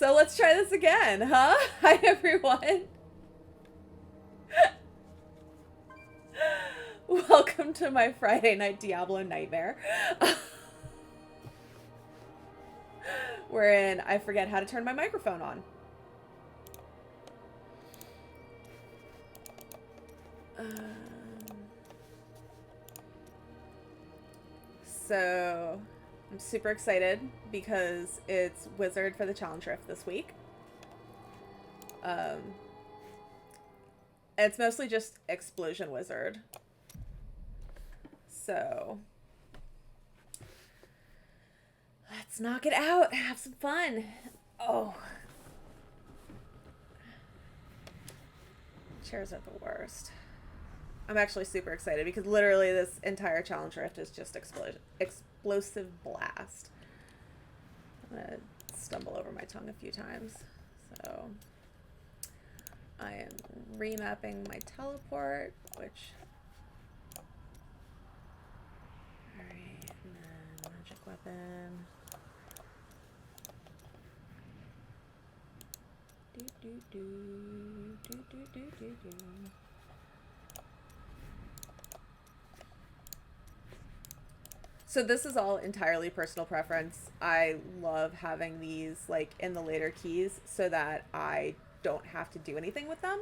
So let's try this again, huh? Hi, everyone. Welcome to my Friday night Diablo nightmare. Wherein I forget how to turn my microphone on. So I'm super excited because it's Wizard for the Challenge Rift this week. It's mostly just Explosion Wizard. So let's knock it out. Have some fun. Oh. Chairs are the worst. I'm actually super excited because literally this entire challenge rift is just explosive blast. I'm gonna stumble over my tongue a few times. So I am remapping my teleport, which alright, and then magic weapon. So this is all entirely personal preference. I love having these like in the later keys so that I don't have to do anything with them.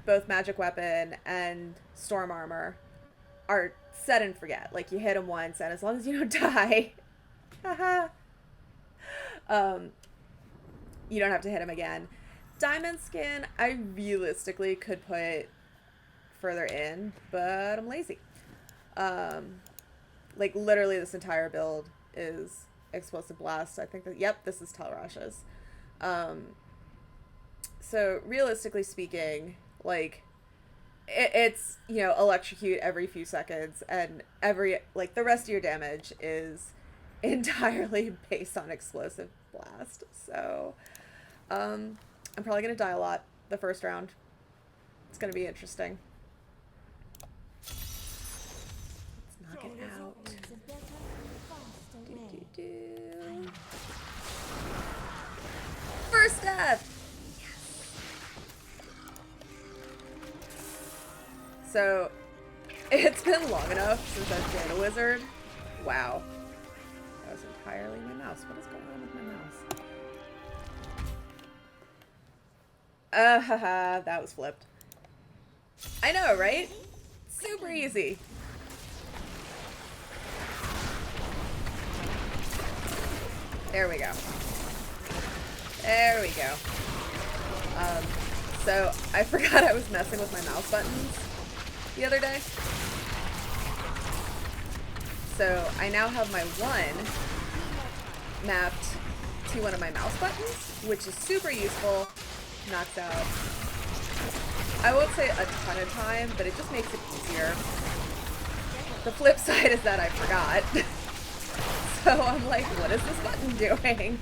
Both magic weapon and storm armor are set and forget. Like you hit them once and as long as you don't die, you don't have to hit them again. Diamond skin, I realistically could put further in, but I'm lazy. Like literally this entire build is explosive blast. I think that, yep, this is Telrash's. So realistically speaking, like it's, you know, electrocute every few seconds and like the rest of your damage is entirely based on explosive blast. So, I'm probably going to die a lot the first round. It's going to be interesting. Knock it out. First death! So, it's been long enough since I've played a wizard. Wow. That was entirely my mouse. What is going on with my mouse? Haha, that was flipped. I know, right? Super easy. There we go. There we go. So I forgot I was messing with my mouse buttons the other day. So I now have my 1 mapped to one of my mouse buttons, which is super useful. Knocks out, I won't say a ton of time, but it just makes it easier. The flip side is that I forgot. So I'm like, what is this button doing?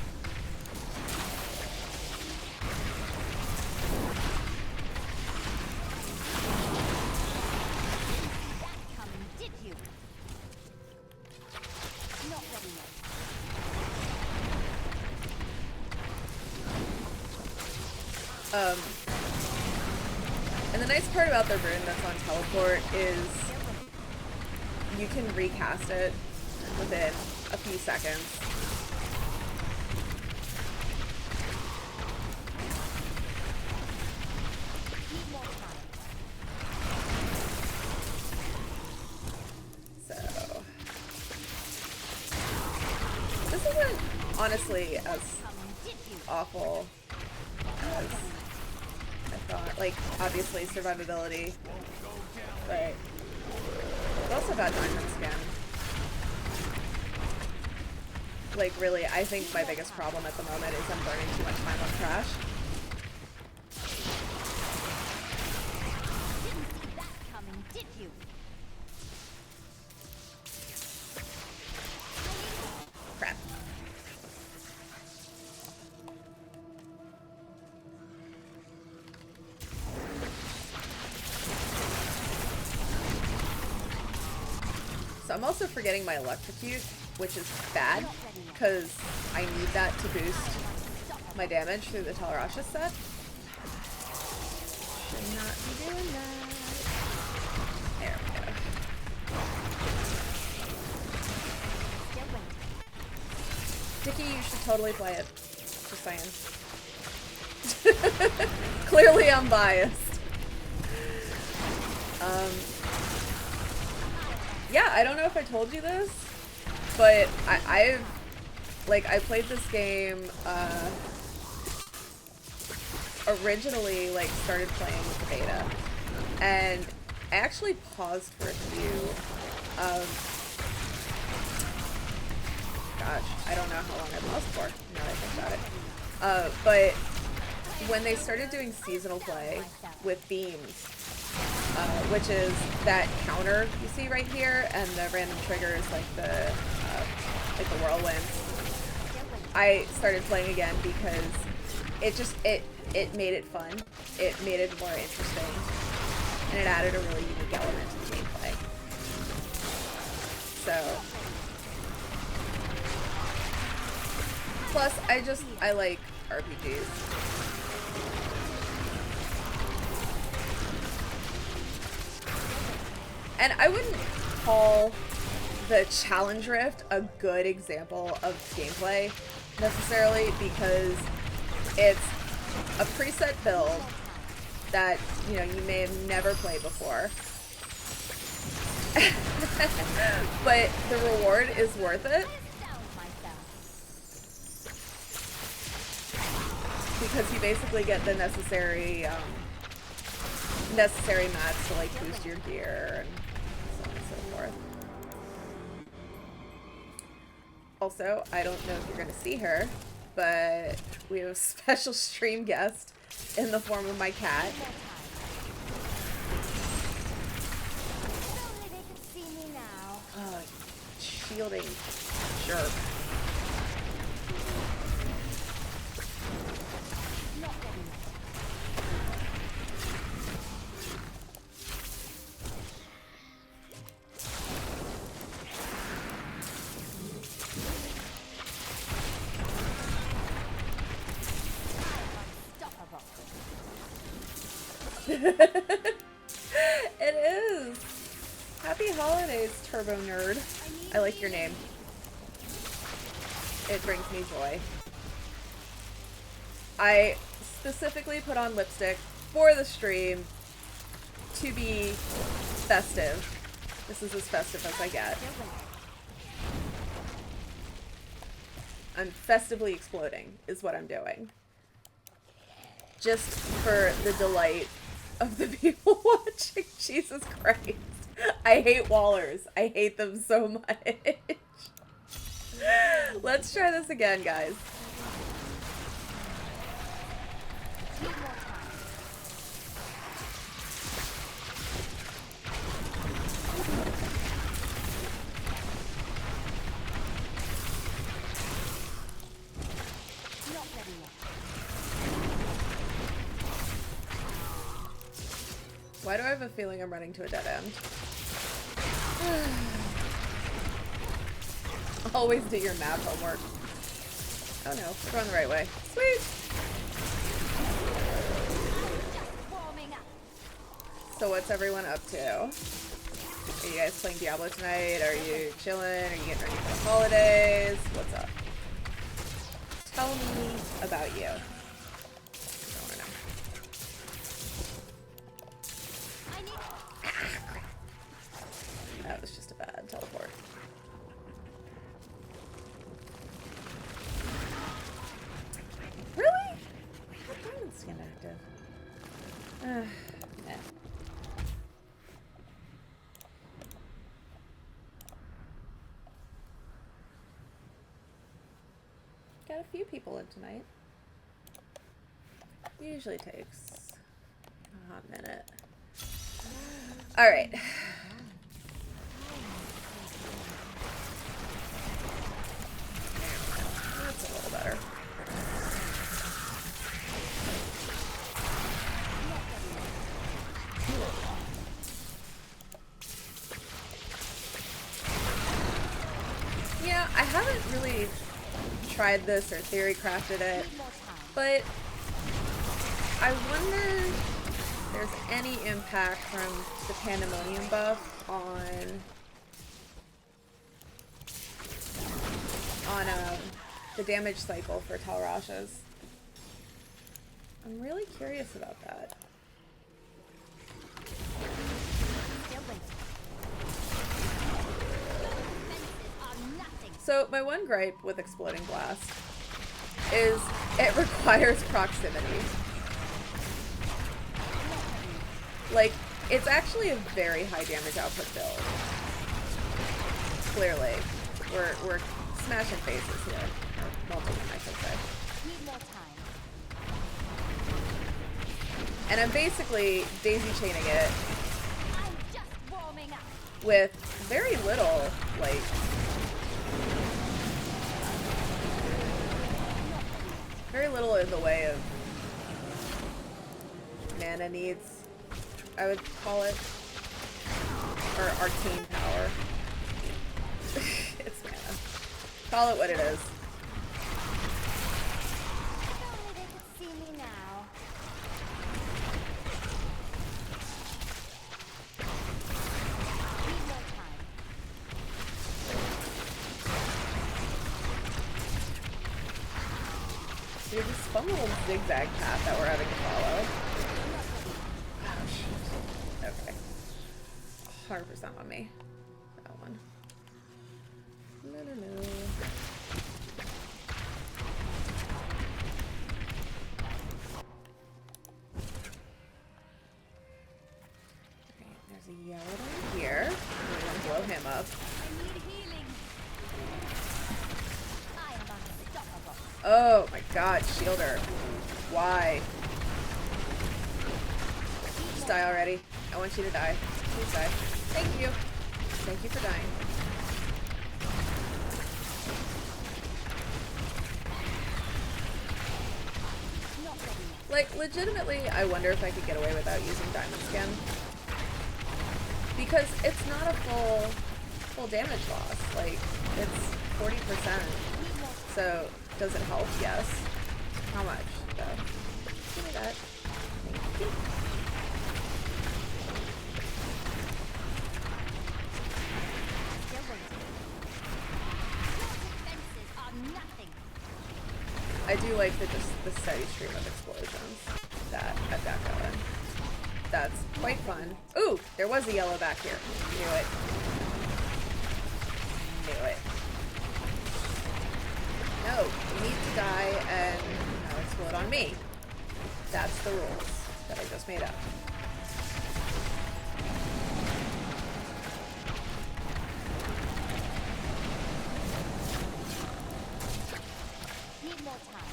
And the nice part about the rune that's on teleport is you can recast it within a few seconds. So this isn't honestly as awful as I thought. Like, obviously survivability, but it's also got diamond skin. Like, really, I think my biggest problem at the moment is I'm burning too much time on trash. Crap. So I'm also forgetting my electrocute, which is bad, because I need that to boost my damage through the Tel'Rash's set. Should not be doing that. There we go. Dickie, you should totally play it. Just saying. Clearly I'm biased. Yeah, I don't know if I told you this, but I played this game, originally, like, started playing with the beta, and I actually paused for a few, gosh, I don't know how long I paused for, now that I think about it, but when they started doing seasonal play with themes, which is that counter you see right here, and the random triggers like the whirlwinds. I started playing again because it made it fun. It made it more interesting, and it added a really unique element to the gameplay. So, plus I like RPGs. And I wouldn't call the Challenge Rift a good example of gameplay, necessarily, because it's a preset build that, you know, you may have never played before. But the reward is worth it. Because you basically get the necessary mats to, like, boost your gear and so on and so forth. Also, I don't know if you're gonna see her, but we have a special stream guest in the form of my cat. Oh, shielding jerk. It is. Happy holidays, Turbo Nerd. I like your name. It brings me joy. I specifically put on lipstick for the stream to be festive. This is as festive as I get. I'm festively exploding is what I'm doing. Just for the delight of the people watching. Jesus Christ. I hate wallers. I hate them so much. Let's try this again, guys. Why do I have a feeling I'm running to a dead end? Always do your map homework. Oh no, we're going the right way. Sweet! So what's everyone up to? Are you guys playing Diablo tonight? Are you chilling? Are you getting ready for the holidays? What's up? Tell me about you. That was just a bad teleport. Really? What diamond skin active? Eh. Got a few people in tonight. Usually takes a hot minute. Alright. That's a little better. Yeah, I haven't really tried this or theory crafted it, but I wonder if there's any impact from the Pandemonium buff on the damage cycle for Talrashas. I'm really curious about that. So my one gripe with Exploding Blast is it requires proximity. Like, it's actually a very high damage output build. Clearly. We're smashing faces here. Or multiple, I should say. And I'm basically daisy chaining it with very little, like, very little in the way of mana needs, I would call it. Or arcane power. It's mana. Call it what it is. There's this fun little zigzag path that we're having to follow. Oh, shit. Okay. 100% on me. That one. No, no, no. Okay, there's a yellow down here. We're gonna blow him up. Oh my god, shielder. Why? Just die already. I want you to die. Please die. Thank you. Thank you for dying. Like, legitimately, I wonder if I could get away without using Diamond Skin. Because it's not a full damage loss. Like, it's 40%. So, does it help? Yes. How much, though? Give me that. Thank you. I do like the steady stream of explosions that I've got going. That's quite fun. Ooh, there was a yellow back here. Knew it. Knew it. No, you need to die and now explode on me. That's the rules that I just made up. Need more time.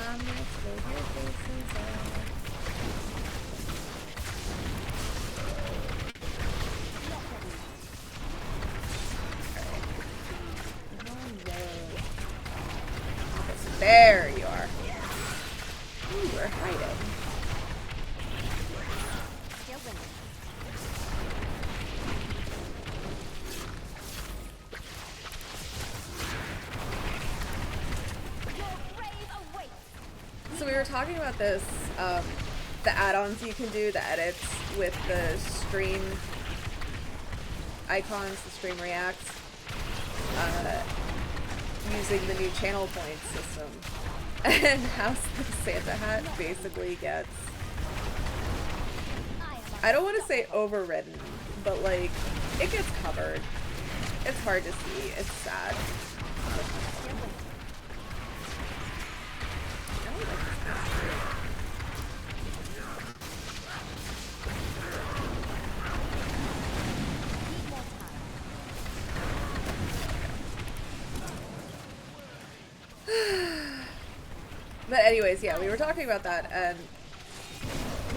I'm gonna explode your faces out. There you are. Ooh, we're hiding. So we were talking about this, the add-ons you can do, the edits with the stream icons, the stream reacts. Using the new channel points system, and how the Santa hat basically gets, I don't want to say overridden, but like, it gets covered. It's hard to see. It's sad. I don't like this mask. But anyways, yeah, we were talking about that, and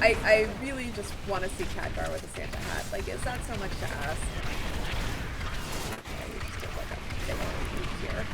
I really just want to see Khadgar with a Santa hat. Like, is that so much to ask? Okay, you just did like a big old loop here.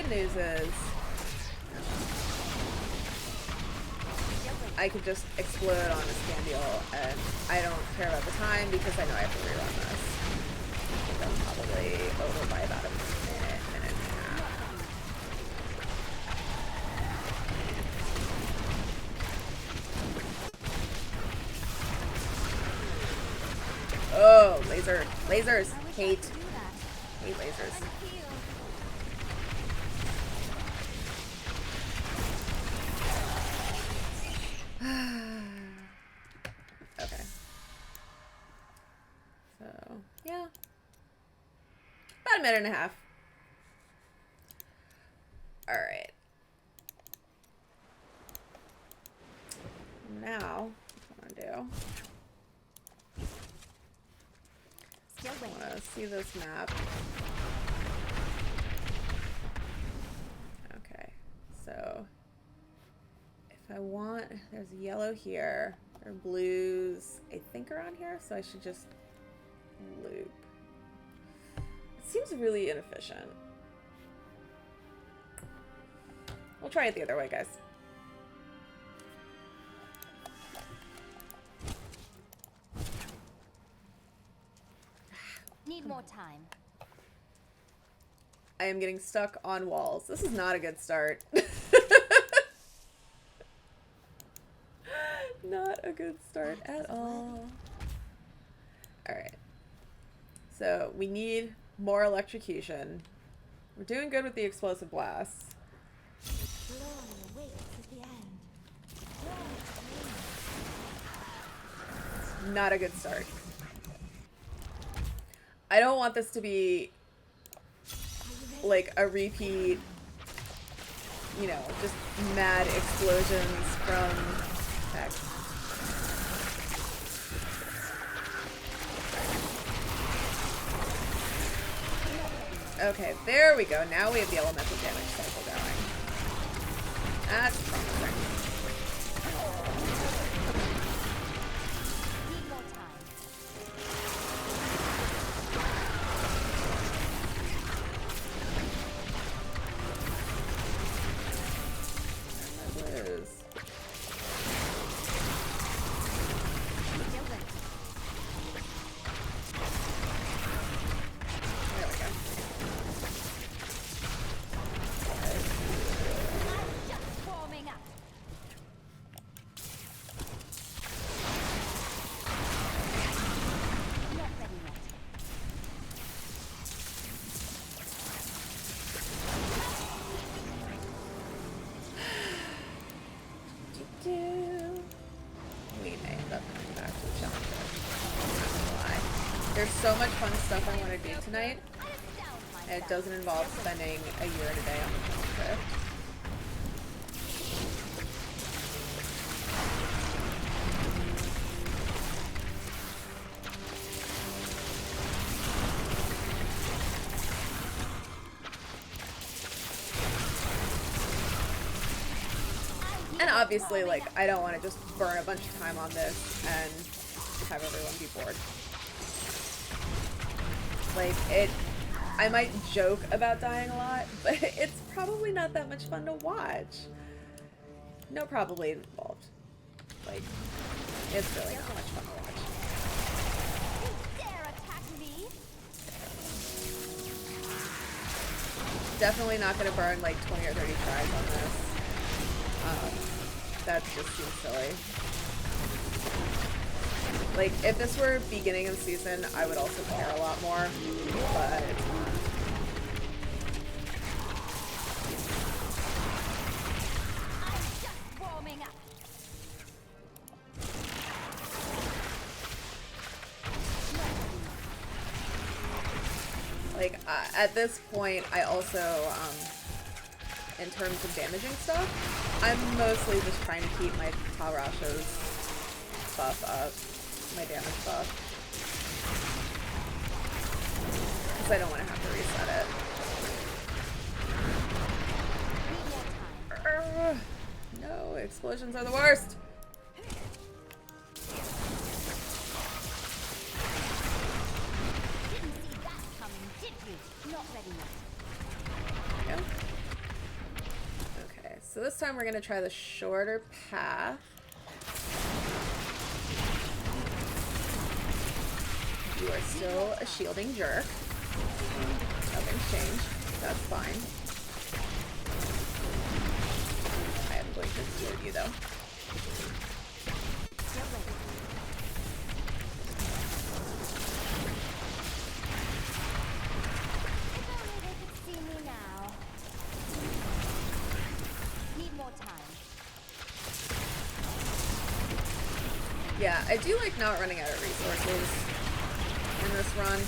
good news is I could just explode on a Scandial, and I don't care about the time because I know I have to rerun this. I think I'm probably over by about a minute and a half. Oh, lasers, hate lasers. Okay. So, yeah. About a minute and a half. Alright. Now, what I want to do... I want to see this map. Okay. So, if I want... There's yellow here. There are blues, I think, around here. So I should just loop. It seems really inefficient. We'll try it the other way, guys. Need more time. I am getting stuck on walls. This is not a good start. Not a good start at all. Alright. So, we need more electrocution. We're doing good with the explosive blasts. Not a good start. I don't want this to be like a repeat, you know, just mad explosions from heck. Okay, there we go. Now we have the elemental damage cycle going. That's promising. There's so much fun stuff I want to do tonight, and it doesn't involve spending a year and a day on the 25th. And obviously, like, I don't want to just burn a bunch of time on this and have everyone be bored. Like, I might joke about dying a lot, but it's probably not that much fun to watch. No probably involved. Like, it's really not much fun to watch. You dare attack me? Definitely not going to burn like 20 or 30 tries on this. That just seems silly. Like, if this were beginning of season, I would also care a lot more, but it's not. I'm just warming up. Like, at this point, I also, in terms of damaging stuff, I'm mostly just trying to keep my Talrasha's buff up. My damage buff. Because I don't want to have to reset it. No, explosions are the worst. Didn't see that coming, did you? Not ready yet. Yeah. so this time we're gonna try the shorter path. You are still a shielding jerk. Nothing's changed. That's fine. I am going to shield you though. If only they could see me now. Need more time. Yeah, I do like not running out of resources in this run.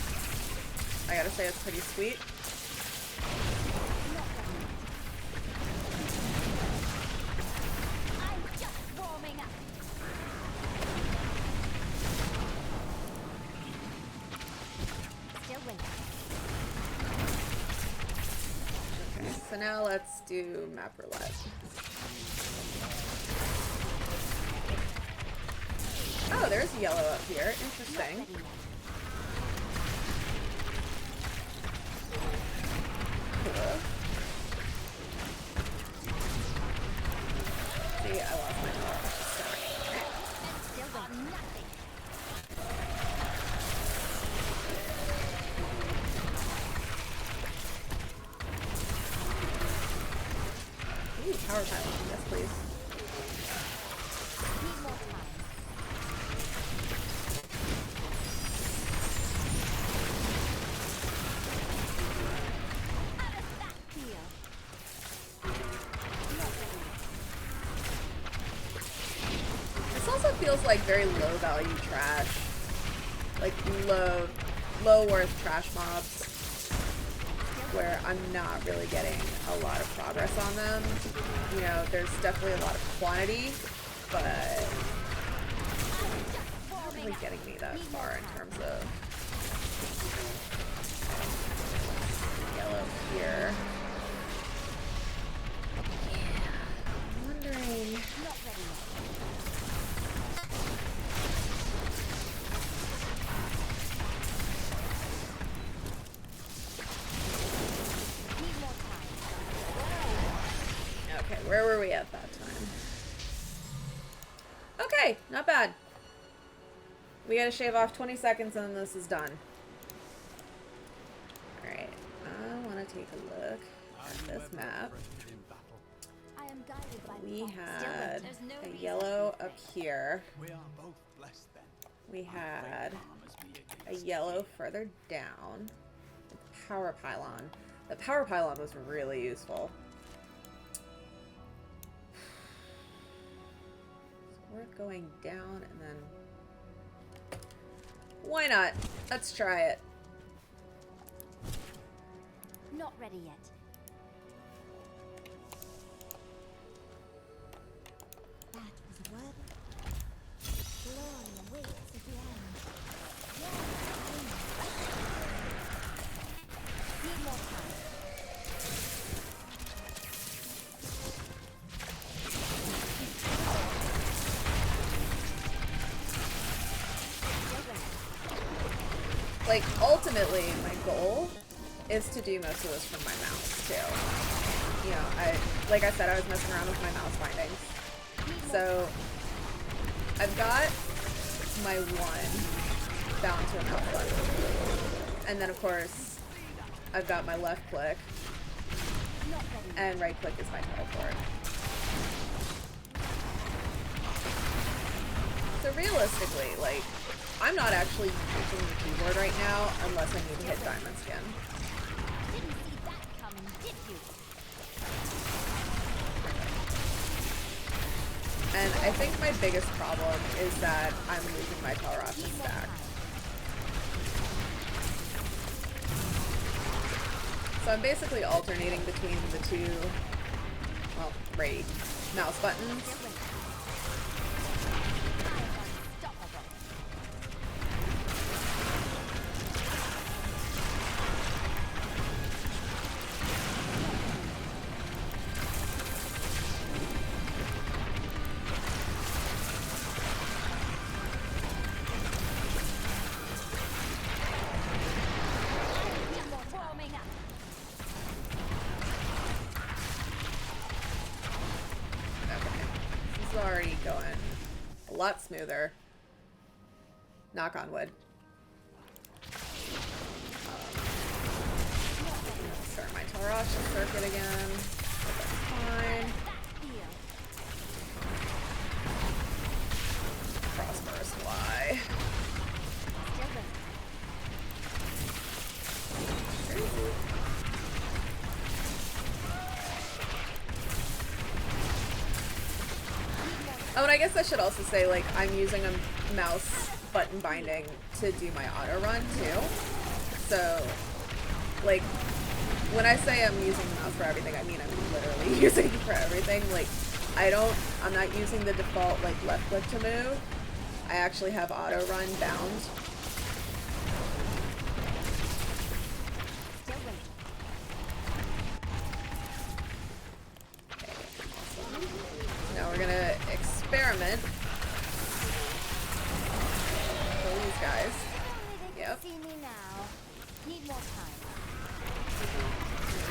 I gotta say, it's pretty sweet. I'm just warming up. Still waiting. Okay, so now let's do map roulette. Oh, there's yellow up here. Interesting. Cool. See, I lost my tower. Still got nothing. Ooh, power pylon. Yes, please. Need more time. How does that feel? Not ready. This also feels like very low value trash. Like low worth trash mobs. Where I'm not really getting a lot of progress on them. You know, there's definitely a lot of quantity, but not really getting me that far in terms of yellow here. Yeah, I'm wondering. Not ready yet. Need more time. Okay, where were we at that time? Okay, not bad. We gotta shave off 20 seconds and then this is done. Alright, I wanna take a look at this map. I am guided by We thought. had There's no a reason yellow to up here. We are both blessed then. We had Armors be a against yellow further down. The power pylon. The power pylon was really useful. It's worth going down and then... Why not? Let's try it. Not ready yet. That was a word. Glory awaits at the end. Need more time. Like, ultimately, my goal is to do most of this from my mouse, too. You know, like I said, I was messing around with my mouse bindings. So, I've got my one bound to a mouse button. And then, of course, I've got my left click, Not ready. and right click is my teleport. So realistically, like, I'm not actually using the keyboard right now unless I need to hit Diamond Skin. Didn't see that coming, did you? And I think my biggest problem is that I'm losing my Talrasha Need more stack. time. So I'm basically alternating between the two, well, 3 mouse buttons. Still waiting. I am unstoppable. Need more warming up. lot smoother. Knock on wood. Start my Tarasha circuit again. That's fine. Prosperous fly. Oh, and I guess I should also say, like, I'm using a mouse button binding to do my auto run too. So, like, when I say I'm using the mouse for everything, I mean I'm literally using it for everything. Like, I'm not using the default, like, left click to move. I actually have auto run bound. Okay, awesome. Now we're gonna experiment. Kill these guys. Yep.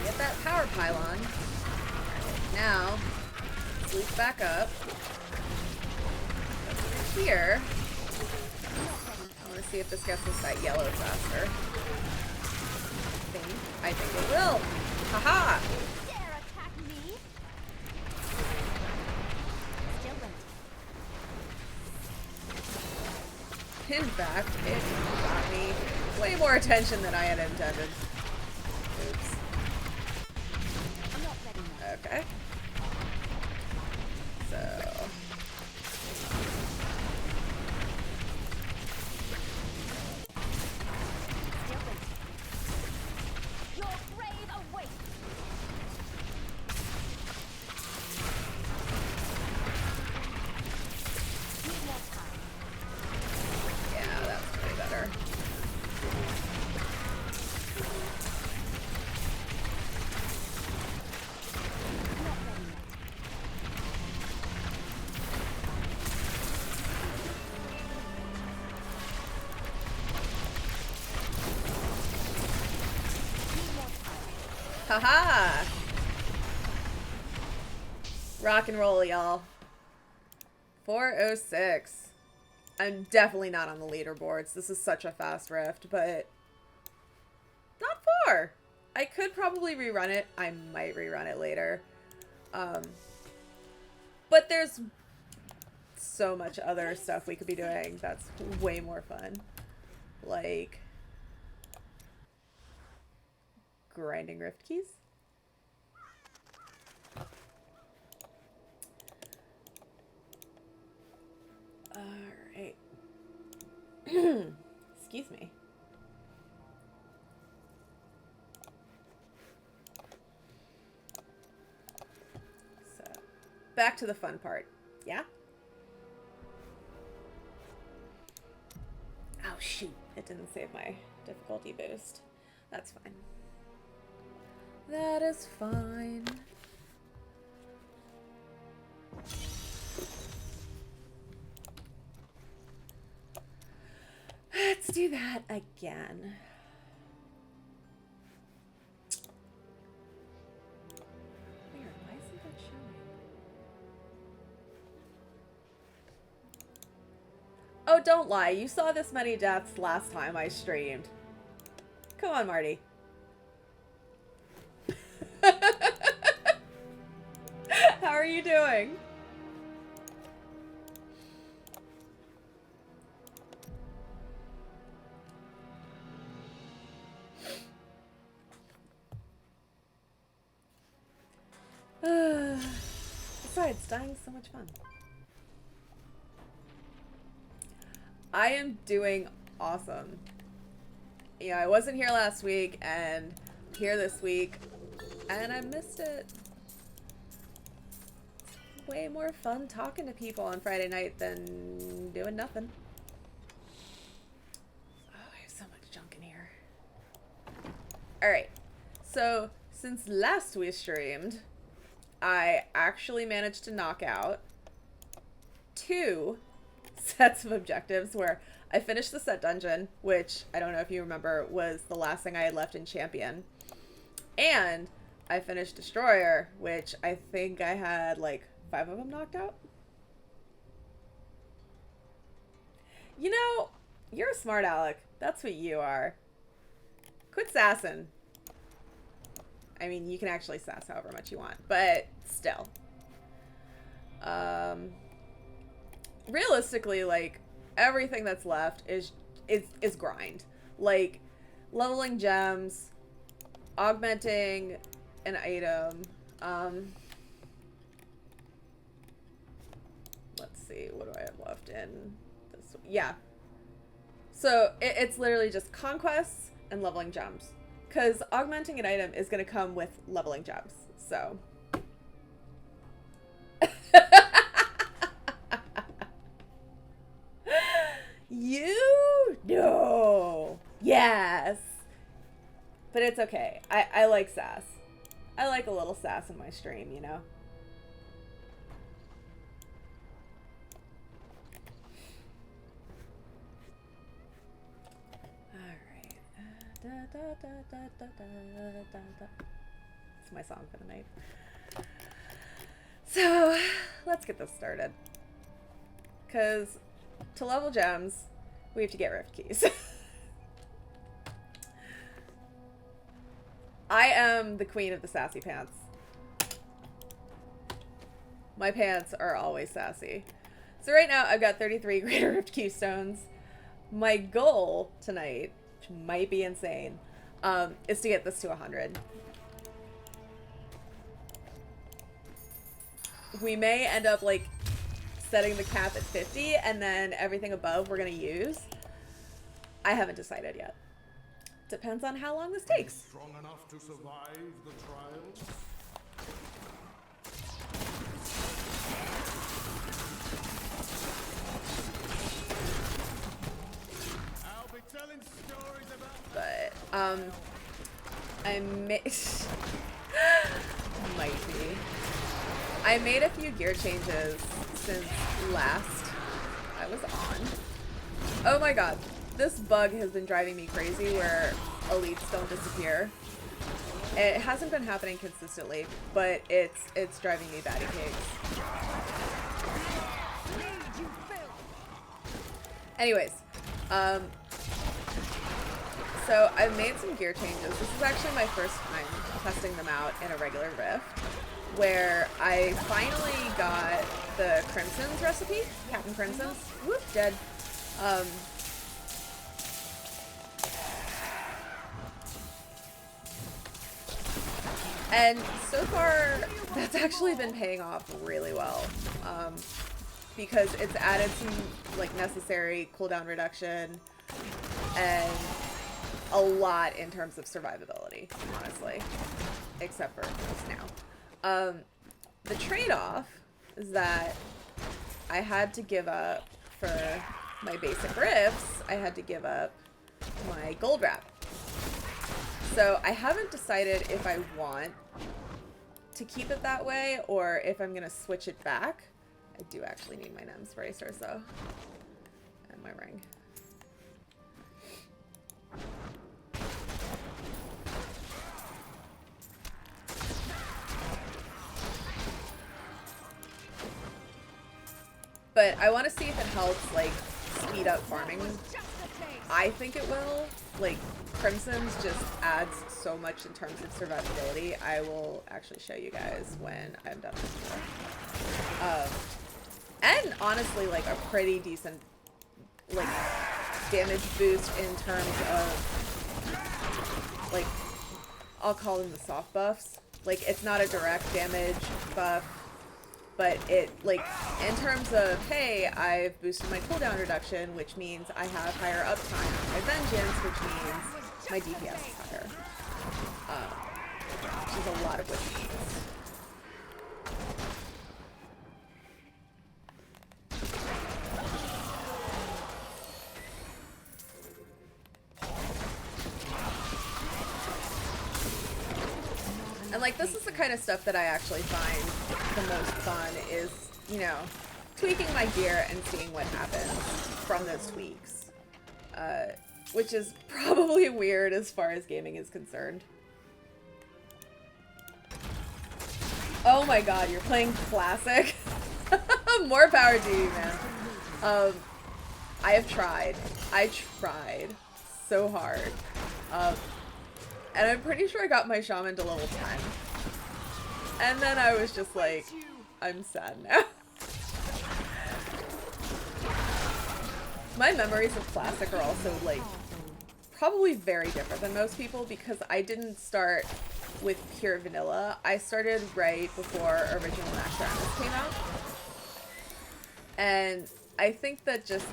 Get that power pylon. Now, sleep back up. Over here. I want to see if this gets us that yellow faster. I think it will. Haha! In fact, it got me way more attention than I had intended. Oops. Okay. So... yeah, that's way better. Haha! Rock and roll, y'all. 406. I'm definitely not on the leaderboards. This is such a fast rift, but not far. I could probably rerun it. I might rerun it later. But there's so much other stuff we could be doing that's way more fun. Like grinding rift keys. Alright. Excuse me. So, back to the fun part. Yeah? Oh, shoot. It didn't save my difficulty boost. That's fine. That is fine. Let's do that again. Weird, why isn't that showing? Oh, don't lie. You saw this many deaths last time I streamed. Come on, Marty. How are you doing? Besides, dying's so much fun. I am doing awesome. Yeah, I wasn't here last week and here this week, and I missed it. It's way more fun talking to people on Friday night than doing nothing. Oh, I have so much junk in here. Alright, so since last we streamed, I actually managed to knock out 2 sets of objectives where I finished the set dungeon, which I don't know if you remember was the last thing I had left in Champion. And I finished Destroyer, which I think I had like 5 of them knocked out. You know, you're a smart aleck. That's what you are. Quit sassing. I mean, you can actually sass however much you want, but still. Realistically, like, everything that's left is grind. Like, leveling gems, augmenting an item. Let's see, what do I have left in this? Yeah. So it's literally just conquests and leveling gems. Because augmenting an item is going to come with leveling gems. So. You? No. Yes. But it's okay. I like sass. I like a little sass in my stream, you know? It's my song for the night. So, let's get this started. Because to level gems, we have to get rift keys. I am the queen of the sassy pants. My pants are always sassy. So right now, I've got 33 greater rift key stones. My goal tonight, which might be insane, is to get this to 100. We may end up, like, setting the cap at 50, and then everything above we're gonna use. I haven't decided yet. Depends on how long this takes. Strong enough to survive the trials? I'll be telling stories about. But I might be. I made a few gear changes since last I was on. Oh my god, this bug has been driving me crazy where elites don't disappear. It hasn't been happening consistently, but it's driving me batty pigs. Anyways, so I've made some gear changes. This is actually my first time testing them out in a regular Rift, where I finally got the Crimson's recipe. Captain Crimson's. Whoop, dead. And so far, that's actually been paying off really well. Because it's added some, like, necessary cooldown reduction and a lot in terms of survivability, honestly. Except for just now. The trade-off is that I had to give up, for my basic rifts, I had to give up my gold wrap. So I haven't decided if I want to keep it that way or if I'm gonna switch it back. I do actually need my NEMS bracers though. And my ring. But I want to see if it helps, like, speed up farming. I think it will. Like, Crimson's just adds so much in terms of survivability. I will actually show you guys when I'm done with it. And honestly, like, a pretty decent, like, damage boost in terms of, like, I'll call them the soft buffs. Like, it's not a direct damage buff, but it, like, in terms of, hey, I've boosted my cooldown reduction, which means I have higher uptime on my vengeance, which means my DPS is higher. Which is a lot of what it means. And, like, this is the kind of stuff that I actually find the most fun is, you know, tweaking my gear and seeing what happens from those tweaks. Which is probably weird as far as gaming is concerned. Oh my god, you're playing classic? More power to you, man. I have tried. I tried so hard. And I'm pretty sure I got my shaman to level 10. And then I was just like, I'm sad now. My memories of Classic are also, like, probably very different than most people because I didn't start with pure vanilla. I started right before original Naxxramas came out. And I think that just,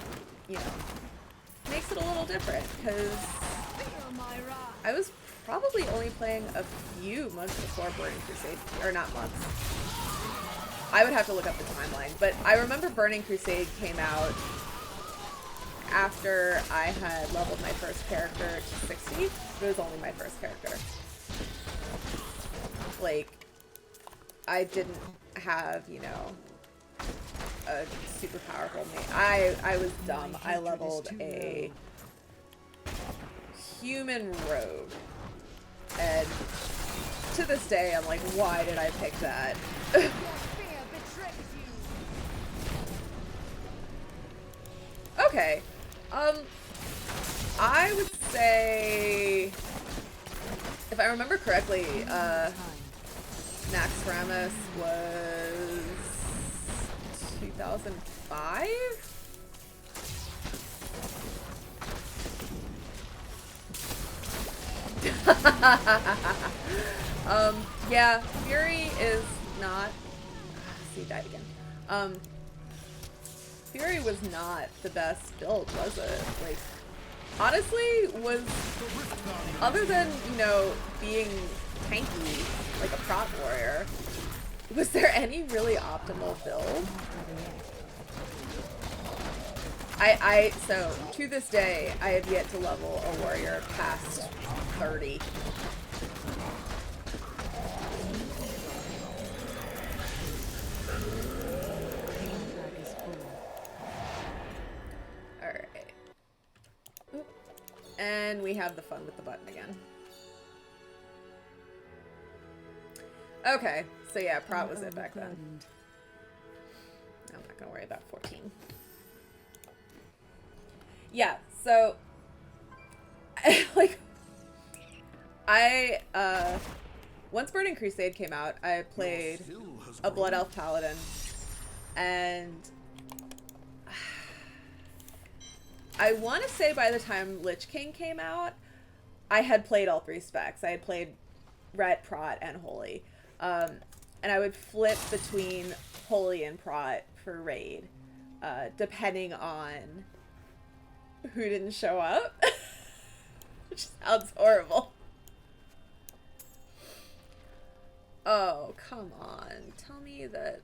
you know, makes it a little different because I was probably only playing a few months before Burning Crusade, or not months. I would have to look up the timeline, but I remember Burning Crusade came out after I had leveled my first character to 60. It was only my first character. Like, I didn't have, you know, a super powerful mate. I was dumb. I leveled a human rogue. And to this day, I'm like, why did I pick that? Okay. I would say, if I remember correctly, Naxxramas was 2005? Yeah, Fury is not. See, died again. Fury was not the best build, was it? Like, honestly, was, other than, you know, being tanky, like a prot warrior, was there any really optimal build? So, to this day, I have yet to level a warrior past 30. Alright. And we have the fun with the button again. Okay, so yeah, prot was it back then. I'm not gonna worry about 14. Yeah, so like once Burning Crusade came out, I played a Blood Elf Paladin, and I want to say by the time Lich King came out, I had played all three specs. I had played Ret, Prot, and Holy. And I would flip between Holy and Prot for raid, depending on who didn't show up. Which sounds horrible. Oh, come on. Tell me that...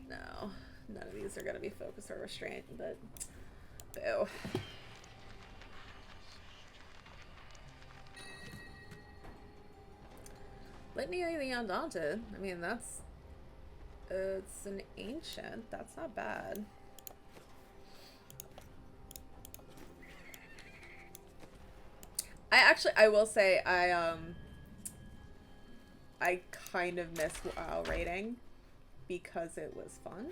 No. None of these are going to be focus or restraint, but... Boo. Litany of the Undaunted. I mean, that's... It's an ancient. That's not bad. I will say, I kind of miss WoW raiding because it was fun,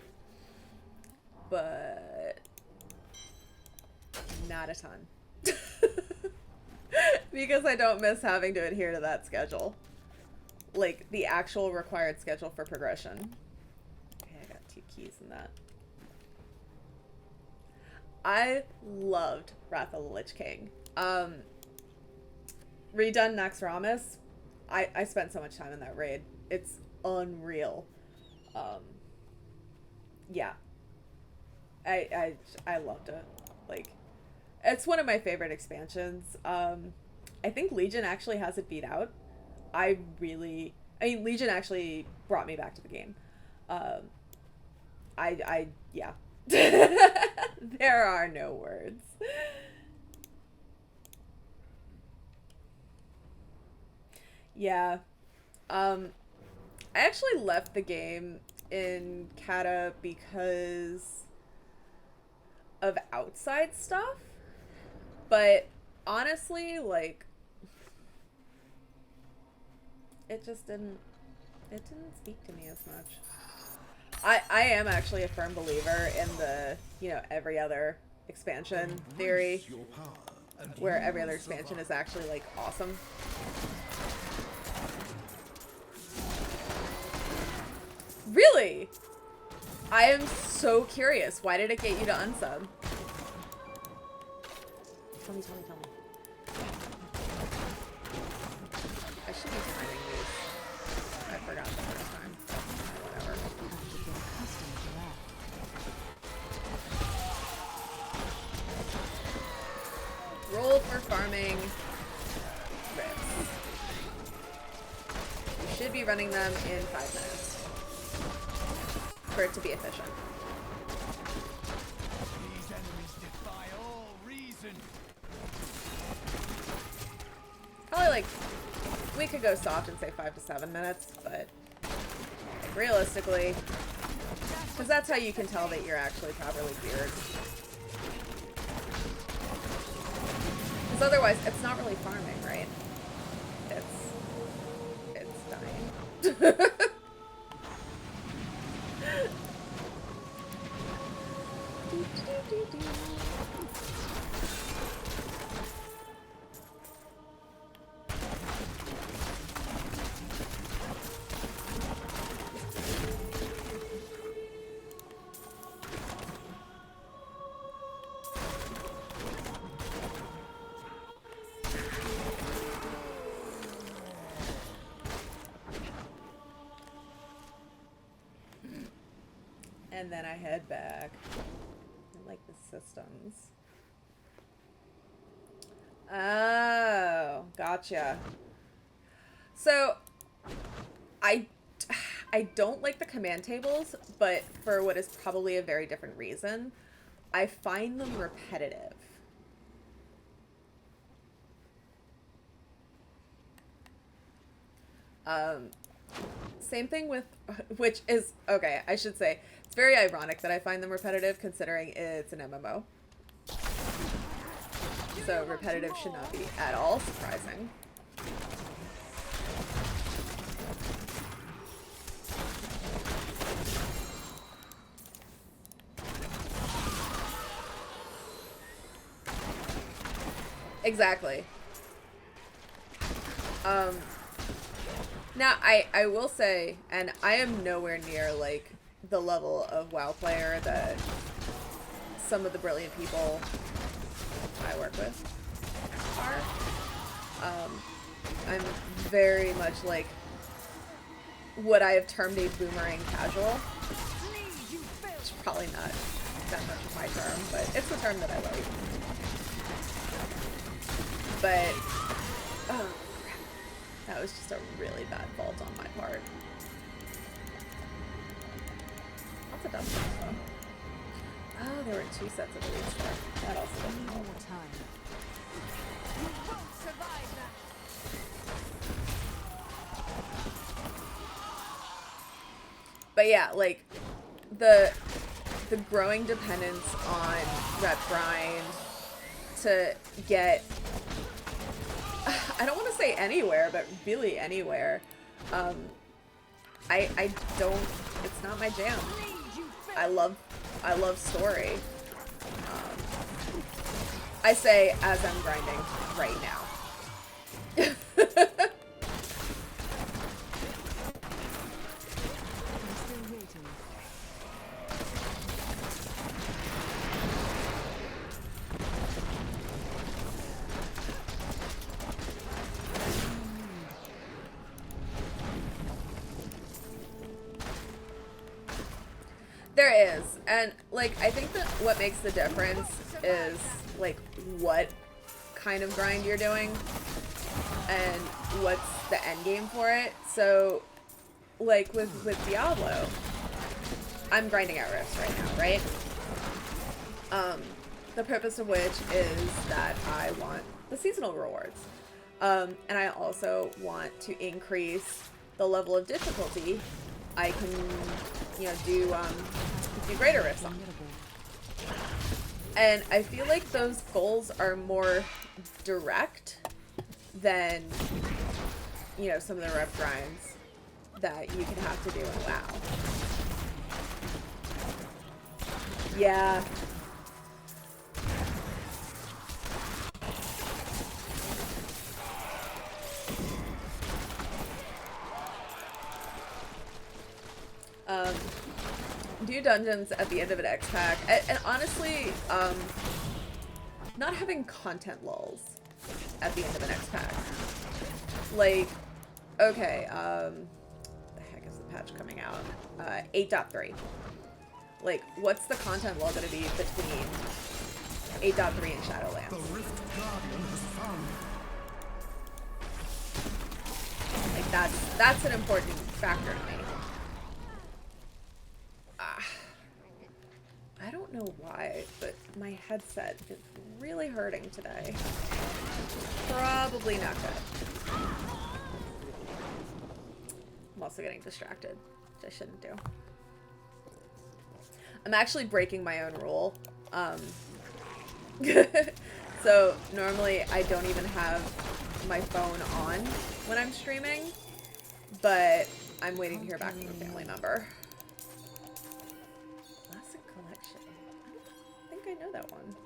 but not a ton. Because I don't miss having to adhere to that schedule. Like, the actual required schedule for progression. Okay, I got 2 keys in that. I loved Wrath of the Lich King. Redone Naxxramas. I spent so much time in that raid. It's unreal. Yeah. I loved it. Like, it's one of my favorite expansions. I think Legion actually has it beat out. I mean, Legion actually brought me back to the game. Yeah. There are no words. Yeah. I actually left the game in Kata because of outside stuff. But honestly, like, it didn't speak to me as much. I am actually a firm believer in the, you know, every other expansion theory, where every other expansion is actually like awesome. Really? I am so curious. Why did it get you to unsub? Tell me, tell me, tell me. I should be timing these. I forgot the first time. Whatever. Roll for farming rifts. You should be running them in 5 minutes. For it to be efficient. These enemies defy all reason. Probably like, we could go soft and say 5 to 7 minutes, but like, realistically, because that's how you can tell that you're actually properly geared. Because otherwise, it's not really farming, right? It's dying. And then I head back. I like the systems. Oh, gotcha. So, I don't like the command tables, but for what is probably a very different reason. I find them repetitive. Same thing with, which is, okay, I should say, it's very ironic that I find them repetitive considering it's an MMO. So repetitive should not be at all surprising. Exactly. Now, I will say, and I am nowhere near, like, the level of WoW player that some of the brilliant people I work with are. I'm very much, like, what I have termed a boomerang casual. Which is probably not that much of my term, but it's the term that I like. But, oh crap, that was just a really bad fault on my part. Lots of dust though. Oh, there were 2 sets of elites there. That also doesn't help. You won't survive that. But yeah, like, the growing dependence on rep grind to get, I don't want to say anywhere, but really anywhere. I don't, it's not my jam. I love story. I say as I'm grinding right now. There is, and like I think that what makes the difference is like what kind of grind you're doing and what's the end game for it. So like with Diablo, I'm grinding out rifts right now, right? The purpose of which is that I want the seasonal rewards. And I also want to increase the level of difficulty I can, you know, do greater rifts on. And I feel like those goals are more direct than, you know, some of the rep grinds that you can have to do in WoW. Um, do dungeons at the end of an X pack, and honestly, not having content lulls at the end of an X pack. Like, okay, the heck is the patch coming out? 8.3. Like, what's the content lull gonna be between 8.3 and Shadowlands? The Rift Guardian has found. Like, that's an important factor to me. I don't know why, but my headset is really hurting today. Probably not good. I'm also getting distracted, which I shouldn't do. I'm actually breaking my own rule. So normally I don't even have my phone on when I'm streaming, but I'm waiting to hear back from a family member. Classic collection. I don't think I know that one.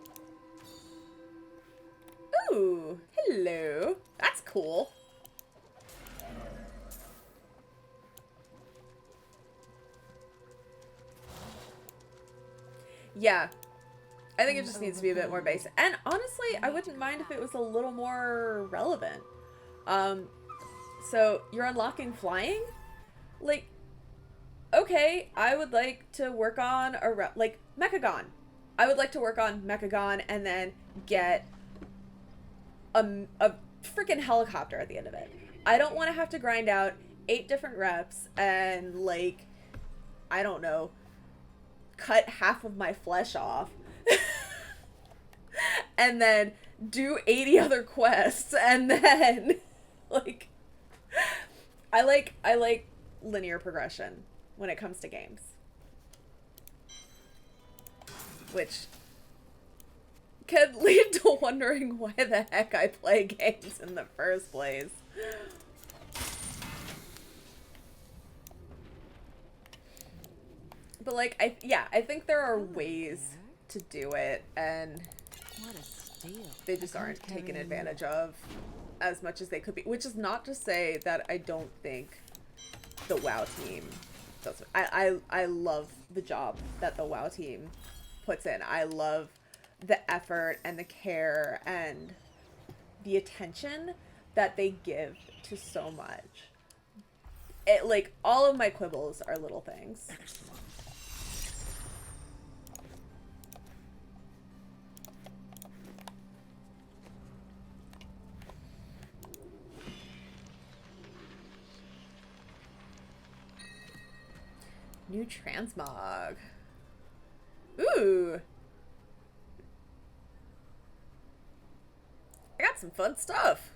Ooh, hello. That's cool. Yeah. I think it just needs to be a bit more basic. And honestly, I wouldn't mind if it was a little more relevant. So you're unlocking flying? Like, okay, I would like to work on like Mechagon. I would like to work on Mechagon and then get a freaking helicopter at the end of it. I don't want to have to grind out 8 different reps and, like, I don't know, cut half of my flesh off and then do 80 other quests and then like I like linear progression when it comes to games, which could lead to wondering why the heck I play games in the first place. But like, I think there are ways to do it, and they just aren't taken advantage of as much as they could be. Which is not to say that I don't think the WoW team does. I love the job that the WoW team puts in. I love the effort and the care and the attention that they give to so much. It, like, all of my quibbles are little things. New transmog. Ooh. I got some fun stuff.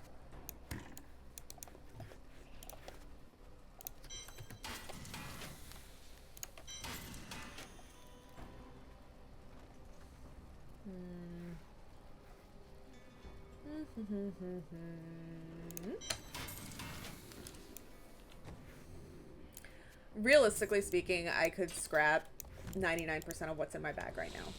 Realistically speaking, I could scrap 99% of what's in my bag right now.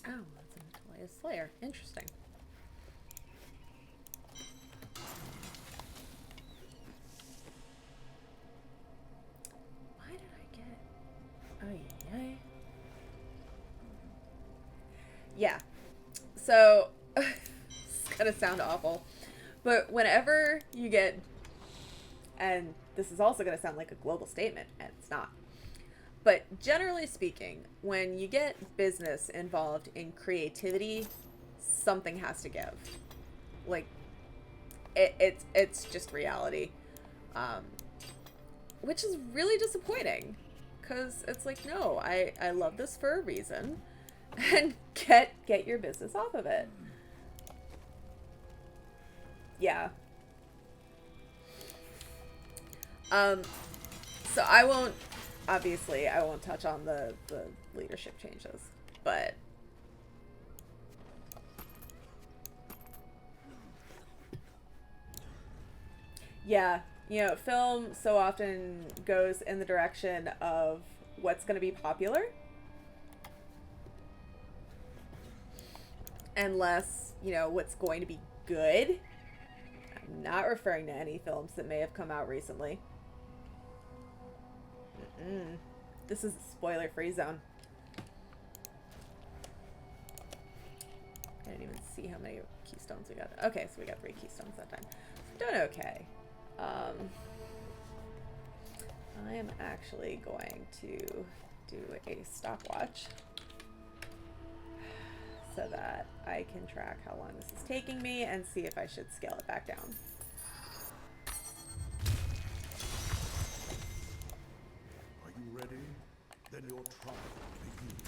Oh, that's an Atelier Slayer. Interesting. Why did I get... Oh, yeah. Yeah. So... it's gonna sound awful. But whenever you get... And this is also gonna sound like a global statement, and it's not. But generally speaking, when you get business involved in creativity, something has to give. Like, it's just reality. Which is really disappointing. Because it's like, no, I love this for a reason. And get your business off of it. Yeah. So I won't... Obviously, I won't touch on the leadership changes, but yeah, you know, film so often goes in the direction of what's going to be popular and less, you know, what's going to be good. Not referring to any films that may have come out recently. This is a spoiler-free zone. I didn't even see how many keystones we got. Okay, so we got 3 keystones that time. Doing okay. I am actually going to do a stopwatch so that I can track how long this is taking me and see if I should scale it back down. Are you ready? Then your trial begins.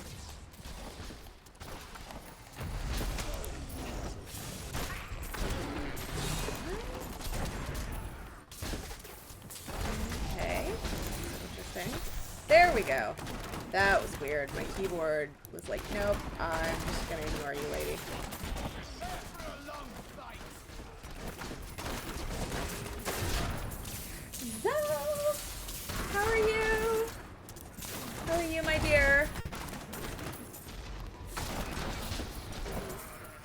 Okay, interesting. There we go. That was weird. My keyboard was like, nope, I'm just gonna ignore you, lady. Zo! How are you? How are you, my dear?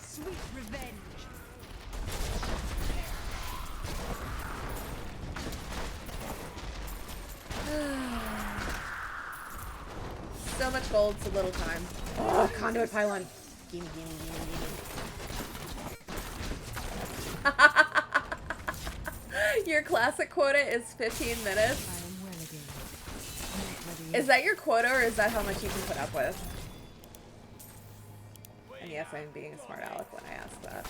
Sweet revenge. So much gold, so little time. Oh, conduit pylon. Gimme, gimme, gimme, gimme. Your classic quota is 15 minutes. I am well again. Not ready Is that your quota, or is that how much you can put up with? And yes, I'm being a smart aleck when I ask that.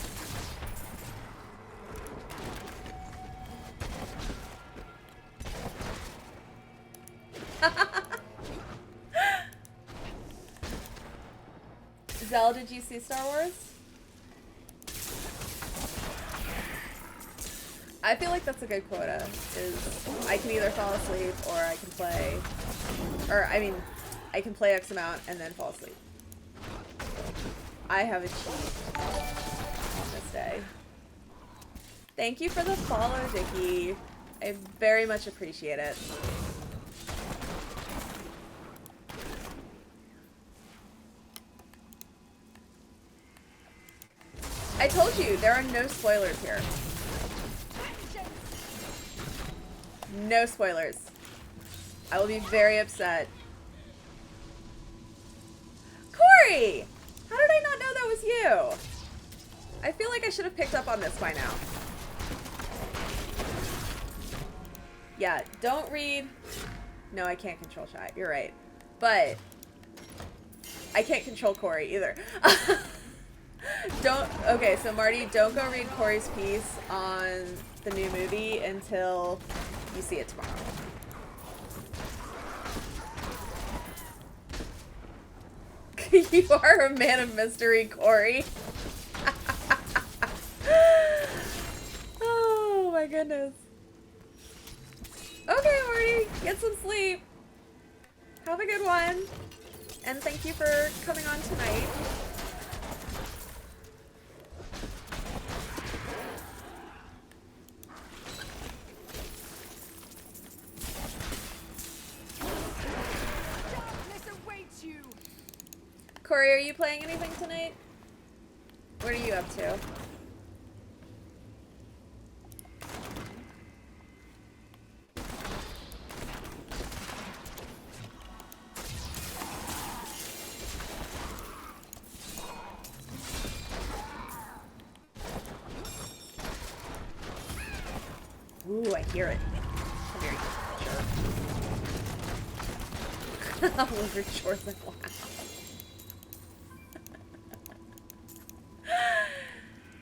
Zell, did you see Star Wars? I feel like that's a good quota, is I can either fall asleep or I can play, or I mean, I can play X amount and then fall asleep. I have achieved on this day. Thank you for the follow, Vicky. I very much appreciate it. I told you, there are no spoilers here. No spoilers. I will be very upset. Corey! How did I not know that was you? I feel like I should have picked up on this by now. Yeah, don't read. No, I can't control chat. You're right. But I can't control Corey either. Okay, so Marty, don't go read Corey's piece on the new movie until you see it tomorrow. You are a man of mystery, Corey. Oh my goodness. Okay, Marty, get some sleep. Have a good one. And thank you for coming on tonight. Corey, are you playing anything tonight? What are you up to? Ooh, I hear it. Come here, you jerk. Oliver Shores, like, wow.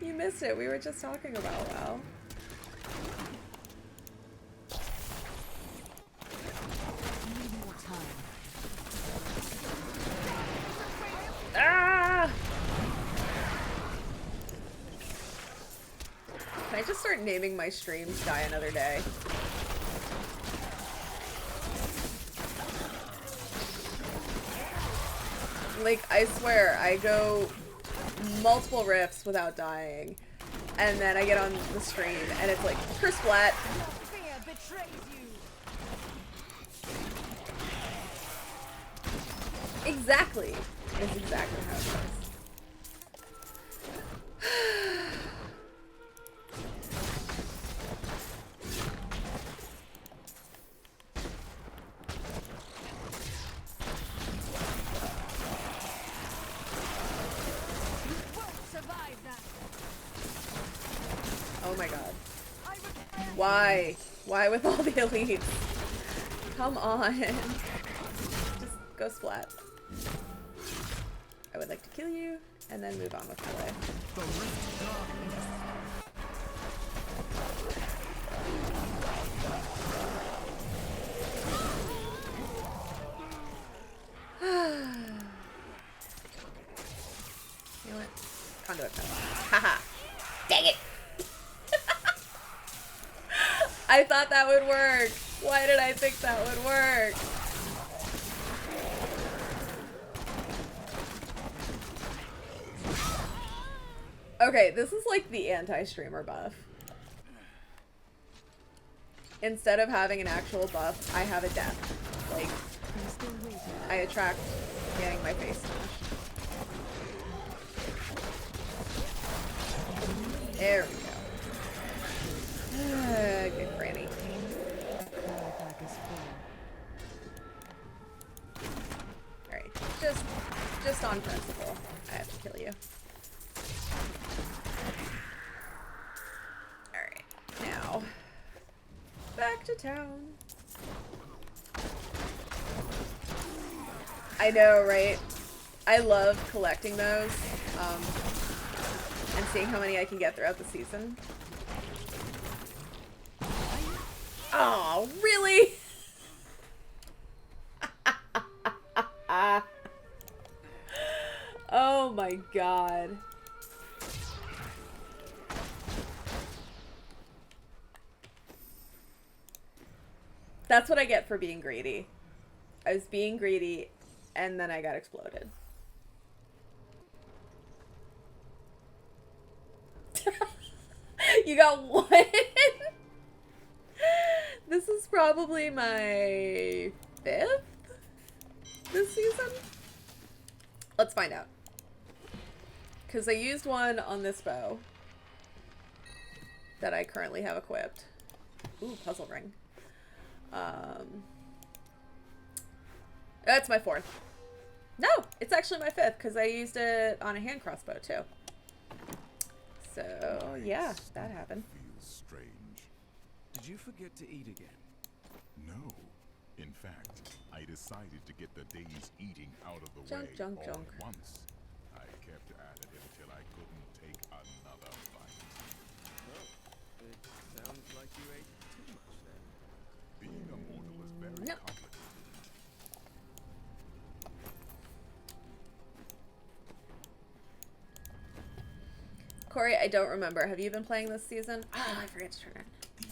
You missed it. We were just talking about WoW. Need more time. Ah! Can I just start naming my streams Die Another Day? Like, I swear, I go multiple rifts without dying, and then I get on the stream and it's like curse flat. Fear betrays you. Exactly. That's exactly how it goes. Oh my god. Why? Why with all the elites? Come on. Just go splat. I would like to kill you, and then move on with my life. You know what? Conduit power. Haha. Dang it! I thought that would work. Why did I think that would work? Okay, this is like the anti-streamer buff. Instead of having an actual buff, I have a death. Like, I attract getting my face smashed. There we go. Good granny. Alright, just on principle, I have to kill you. Alright, now, back to town. I know, right? I love collecting those, and seeing how many I can get throughout the season. Oh, really? Oh my god. That's what I get for being greedy. I was being greedy, and then I got exploded. You got one? This is probably my 5th this season? Let's find out. Because I used one on this bow that I currently have equipped. Ooh, puzzle ring. That's my 4th. No, it's actually my 5th because I used it on a hand crossbow too. So yeah, that happened. Feels strange. Did you forget to eat again? No. In fact, I decided to get the day's eating out of the way all at once. I kept at it until I couldn't take another bite. Well, it sounds like you ate too much then. Being a mortal is very complicated. Corey, I don't remember. Have you been playing this season? Oh, I forget to turn it. The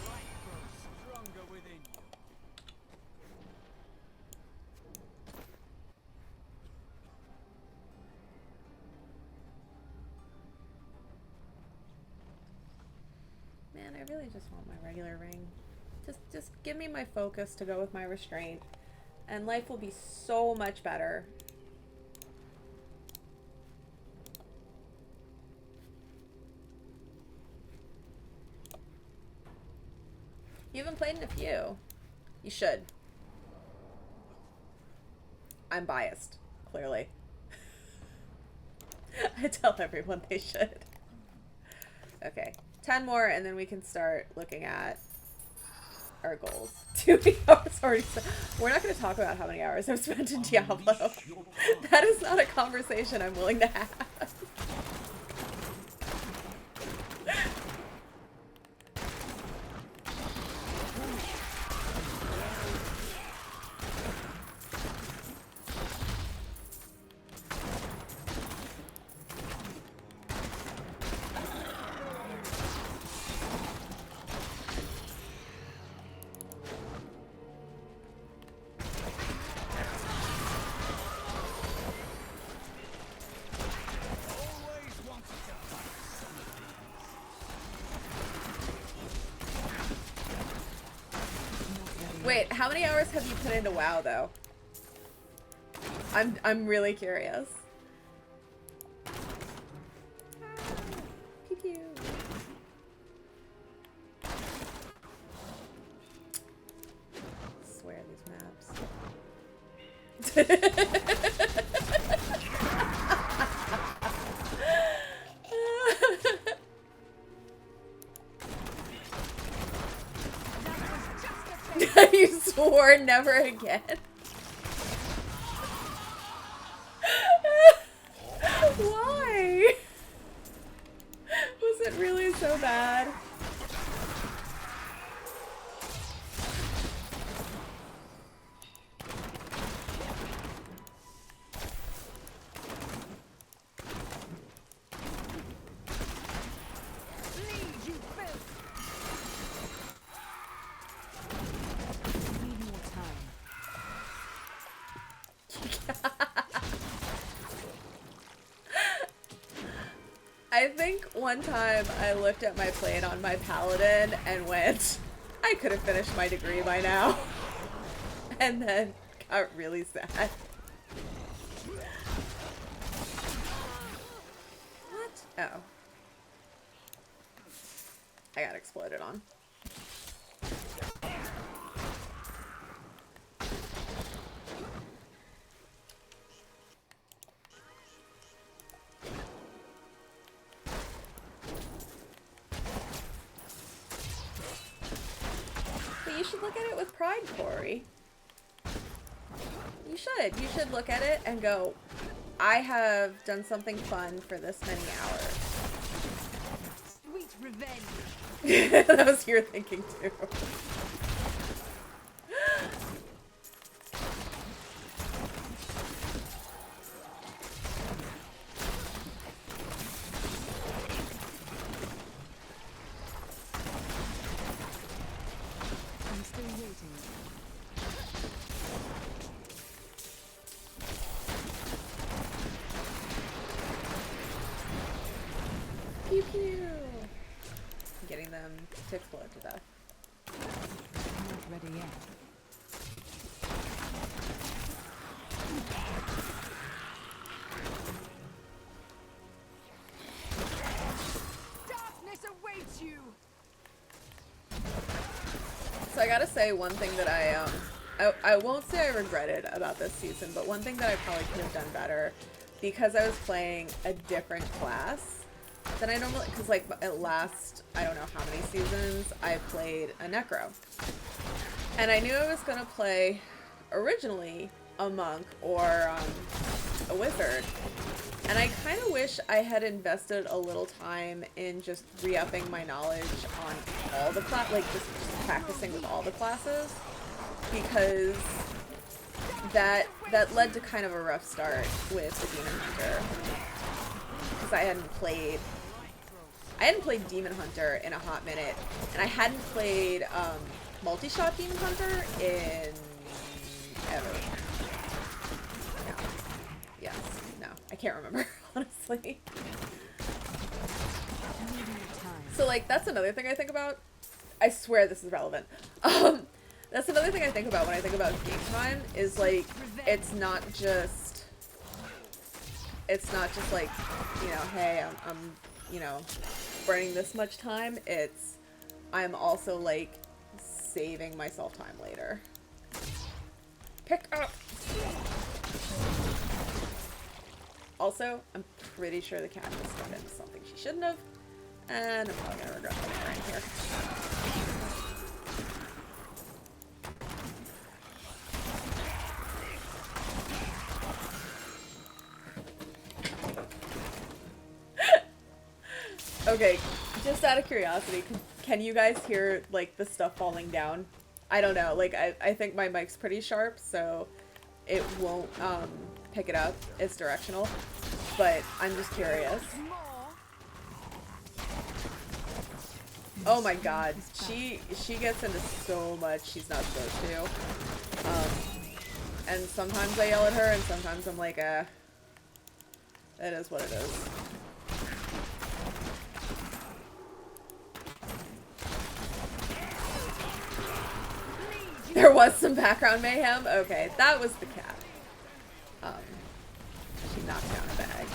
light grows stronger within you. Man, I really just want my regular ring. Just give me my focus to go with my restraint, and life will be so much better. You haven't played in a few. You should. I'm biased, clearly. I tell everyone they should. Okay, 10 more and then we can start looking at our goals. 2 hours already spent. We're not going to talk about how many hours I've spent in Diablo. That is not a conversation I'm willing to have. Wait, how many hours have you put into WoW though? I'm really curious. Pew pew. I swear these maps. You swore never again. Why? Was it really so bad? Lead, you filth! Need more time. I think one time I looked at my plate on my paladin and went, I could have finished my degree by now. And then got really sad. What? Oh. I got exploded on. But you should look at it with pride, Corey. You should. You should look at it and go, I have done something fun for this many hours. Sweet revenge. That was your thinking too. I'm still waiting. Pew pew. Getting them to explode to death. Not ready yet. Darkness awaits you. So I gotta say one thing that I won't say I regretted about this season, but one thing that I probably could have done better, because I was playing a different class than I normally, because like at last, I don't know how many seasons, I played a Necro. And I knew I was gonna play originally a monk or a wizard. And I kind of wish I had invested a little time in just re-upping my knowledge on all the like just practicing with all the classes, because that led to kind of a rough start with the Demon Hunter, because I hadn't played Demon Hunter in a hot minute, and I hadn't played multi-shot Demon Hunter in ever. No. Yes. No. I can't remember, honestly. So, like, that's another thing I think about. I swear this is relevant. That's another thing I think about when I think about game time, is, like, it's not just like, you know, hey, I'm you know, burning this much time. I'm also, like, saving myself time later. Pick up! Also, I'm pretty sure the cat just got into something she shouldn't have, and I'm probably gonna regret putting her in here. Okay, just out of curiosity, can you guys hear, like, the stuff falling down? I don't know, like, I think my mic's pretty sharp, so it won't, pick it up. It's directional. But I'm just curious. Oh my god, she gets into so much she's not supposed to. And sometimes I yell at her, and sometimes I'm like, it is what it is. There was some background mayhem? Okay, that was the cat. She knocked down a bag.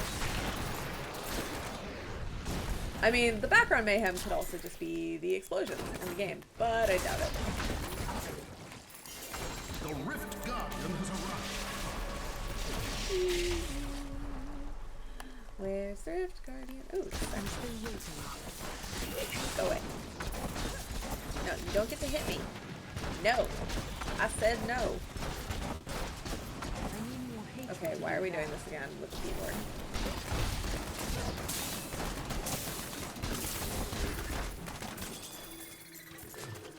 I mean, the background mayhem could also just be the explosions in the game, but I doubt it. The Rift Guardian has arrived. Where's the Rift Guardian? Ooh, I'm still waiting. Go away. No, you don't get to hit me. No. I said no. I need more hatred. Okay, why are we doing this again with the keyboard?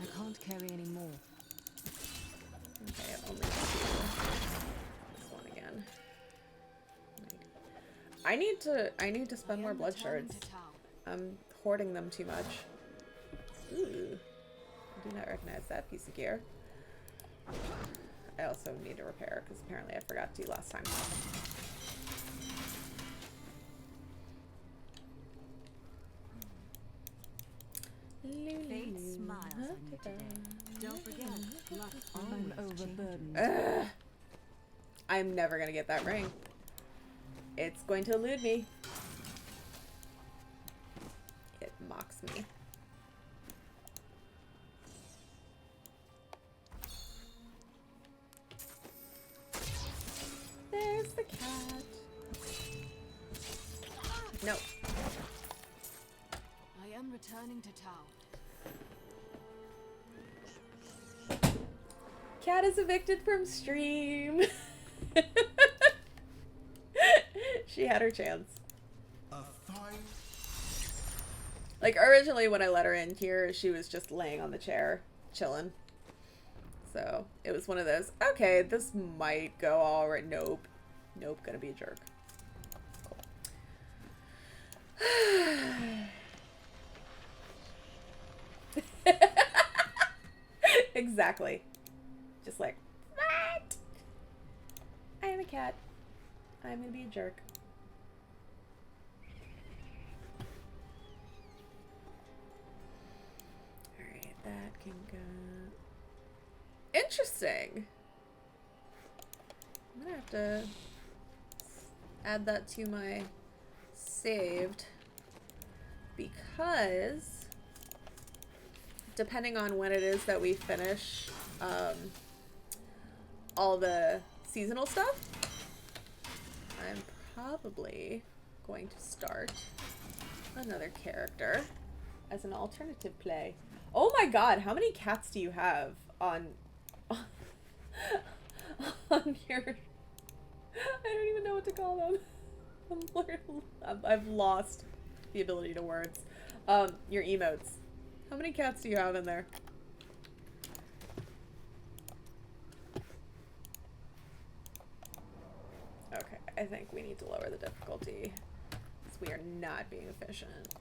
I can't carry any more. Okay, only two. This one again. I need to spend more blood shards. I'm hoarding them too much. Ooh. I do not recognize that piece of gear. I also need to repair because apparently I forgot to last time. Fate smiles on you today. Don't forget, luck I'm always changes. overburdened. Ugh. I'm never gonna get that ring. It's going to elude me. It mocks me. There's the cat. No. I am returning to town. Cat is evicted from stream. She had her chance. Like, originally when I let her in here, she was just laying on the chair, chilling. So, it was one of those, okay, this might go alright. Nope. Nope, gonna be a jerk. Cool. Exactly. Just like, what? I am a cat. I'm gonna be a jerk. Alright, that can go. Interesting. I'm gonna have to add that to my saved because depending on when it is that we finish all the seasonal stuff, I'm probably going to start another character as an alternative play. Oh my god, how many cats do you have on on your... I don't even know what to call them. I've lost the ability to words. Your emotes. How many cats do you have in there? Okay, I think we need to lower the difficulty because we are not being efficient.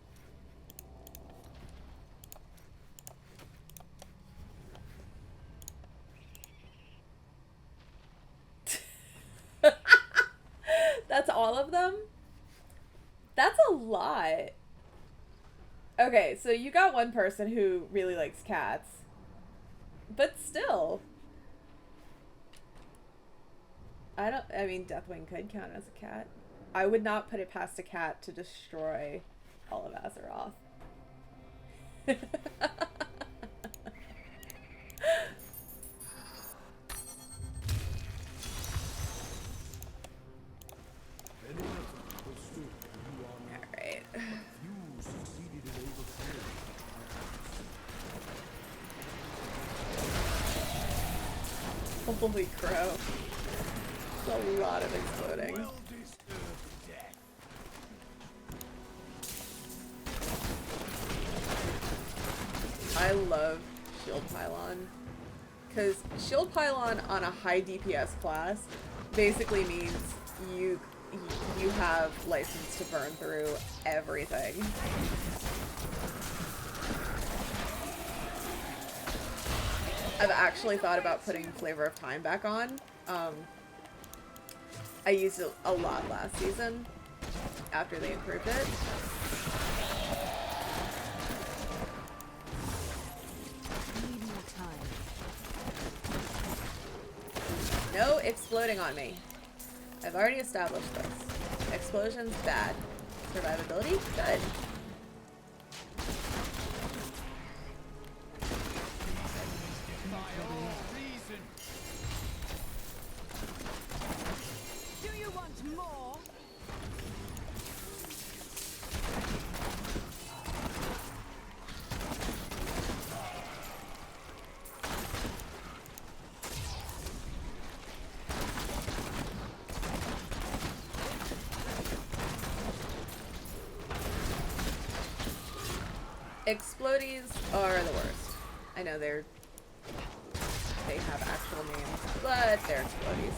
That's all of them? That's a lot. Okay, so you got one person who really likes cats. But still. I mean, Deathwing could count as a cat. I would not put it past a cat to destroy all of Azeroth. Alright. Holy crow. A lot of exploding. I love Shield Pylon. Because Shield Pylon on a high DPS class basically means you have license to burn through everything. I've actually thought about putting Flavor of Time back on. I used it a lot last season after they improved it. Need more time. No exploding on me. I've already established this. Explosions, bad. Survivability, good. Do you want more? Explodies are the worst. I know they have actual names, but they're explodies.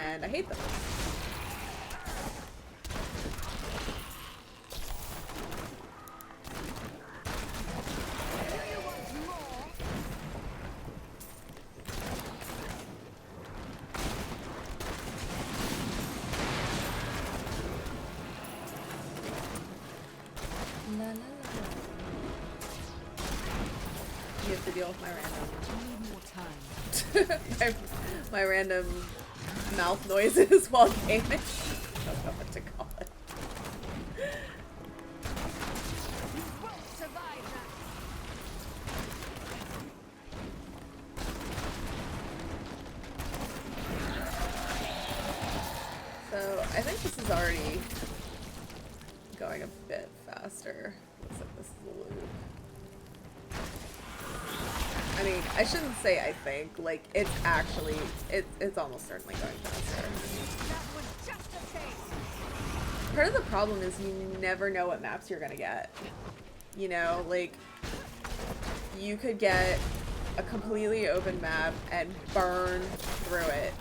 And I hate them. La, la, la, la. You have to deal with my I need more time. my random mouth noises while gaming. I don't know what to call it. You won't survive that. So I think this is already going a bit faster. Looks like this is a loop. I mean, I shouldn't say I think, like, it's actually, it's almost certainly going faster. That was just a taste. Part of the problem is you never know what maps you're gonna get. You know, like, you could get a completely open map and burn through it.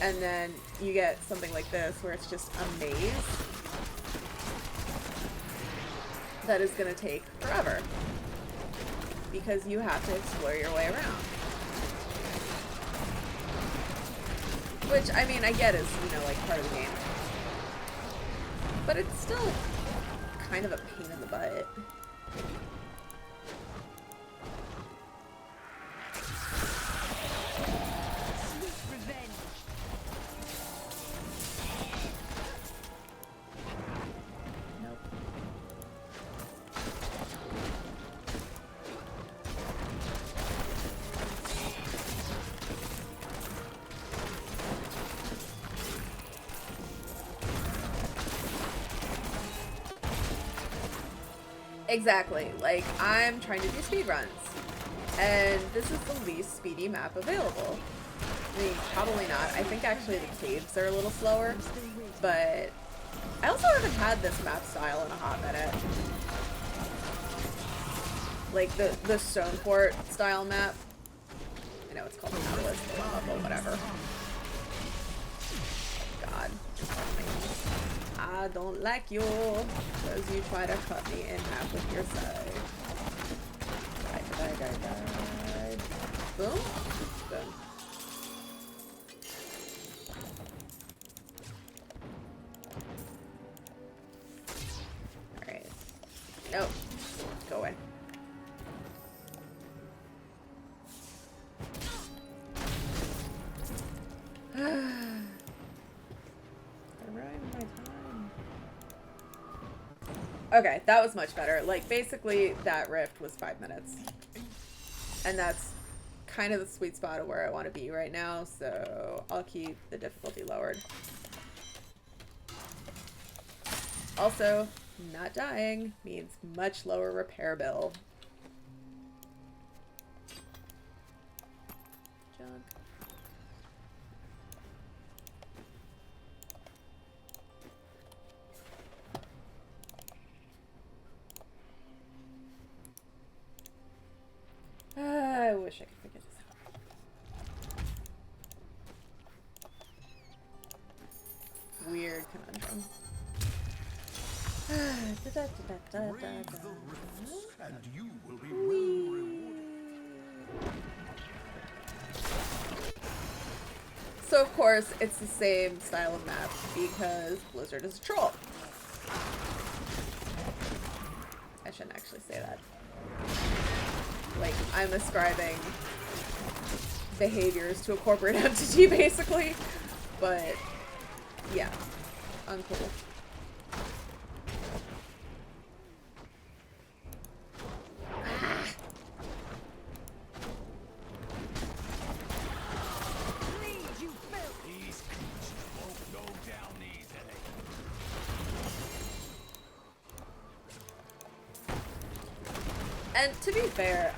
And then you get something like this where it's just a maze that is gonna take forever. Because you have to explore your way around. Which, I mean, I get is, you know, like, part of the game. But it's still kind of a pain in the butt. Sweet revenge. Nope. Exactly. Like, I'm trying to do speedruns. And this is the least speedy map available. I mean, probably not. I think actually the caves are a little slower. But I also haven't had this map style in a hot minute. Like the Stoneport style map. I know it's called Catalyst, but whatever. God. I don't like you, because you try to cut me in half with your side. Die. Boom? Boom. Alright. Nope. Go away. Okay, that was much better. Like, basically, that rift was 5 minutes. And that's kind of the sweet spot of where I want to be right now, so I'll keep the difficulty lowered. Also, not dying means much lower repair bill. Junk. I wish I could figure this out. Weird conundrum. Brave the rifts, and you will be well rewarded. So of course, it's the same style of map because Blizzard is a troll. I shouldn't actually say that. Like, I'm ascribing behaviors to a corporate entity, basically. But, yeah. Uncool. Bleed, you filth. These creatures won't go down easily. And to be fair,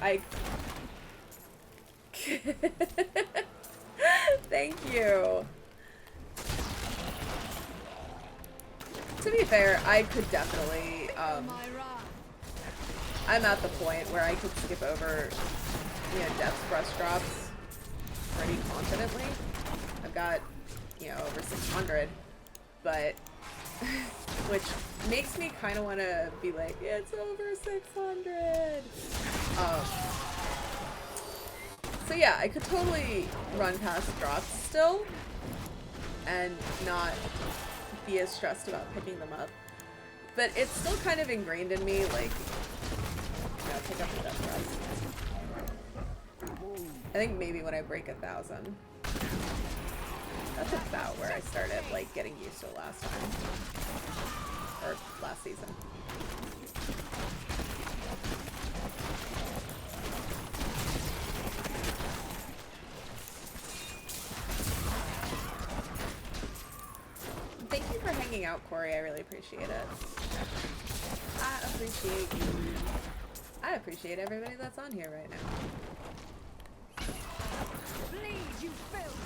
Thank you. To be fair, I could definitely, My wrath. I'm at the point where I could skip over, you know, depth brush drops pretty confidently. I've got, you know, over 600, but which makes me kind of want to be like, it's over 600. So yeah, I could totally run past drops still and not be as stressed about picking them up. But it's still kind of ingrained in me, like, you know, pick up the death rest. I think maybe when I break 1,000. That's about where I started, like, getting used to it last time. Or last season. Thank you for hanging out, Corey. I really appreciate it. I appreciate you. I appreciate everybody that's on here right now. Bleed, you filth!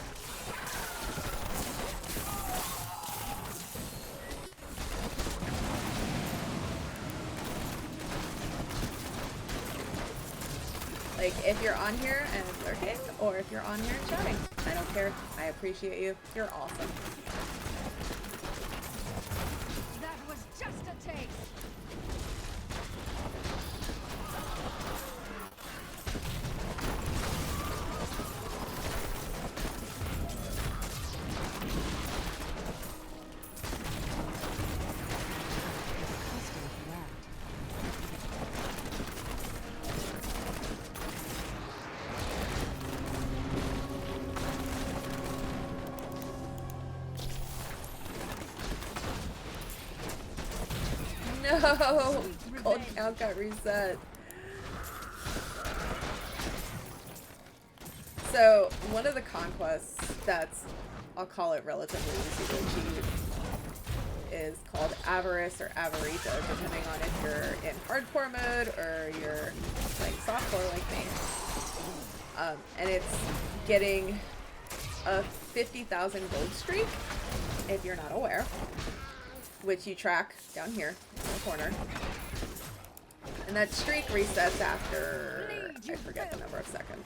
Like, if you're on here and lurking, or if you're on here and chatting, I don't care. I appreciate you. You're awesome. That was just a taste! No! Cold count got reset. So, one of the conquests that's, I'll call it relatively easy to achieve, is called Avarice or Avarita, depending on if you're in hardcore mode or you're like softcore like me. And it's getting a 50,000 gold streak, if you're not aware, which you track down here in the corner. And that streak resets after, I forget the number of seconds.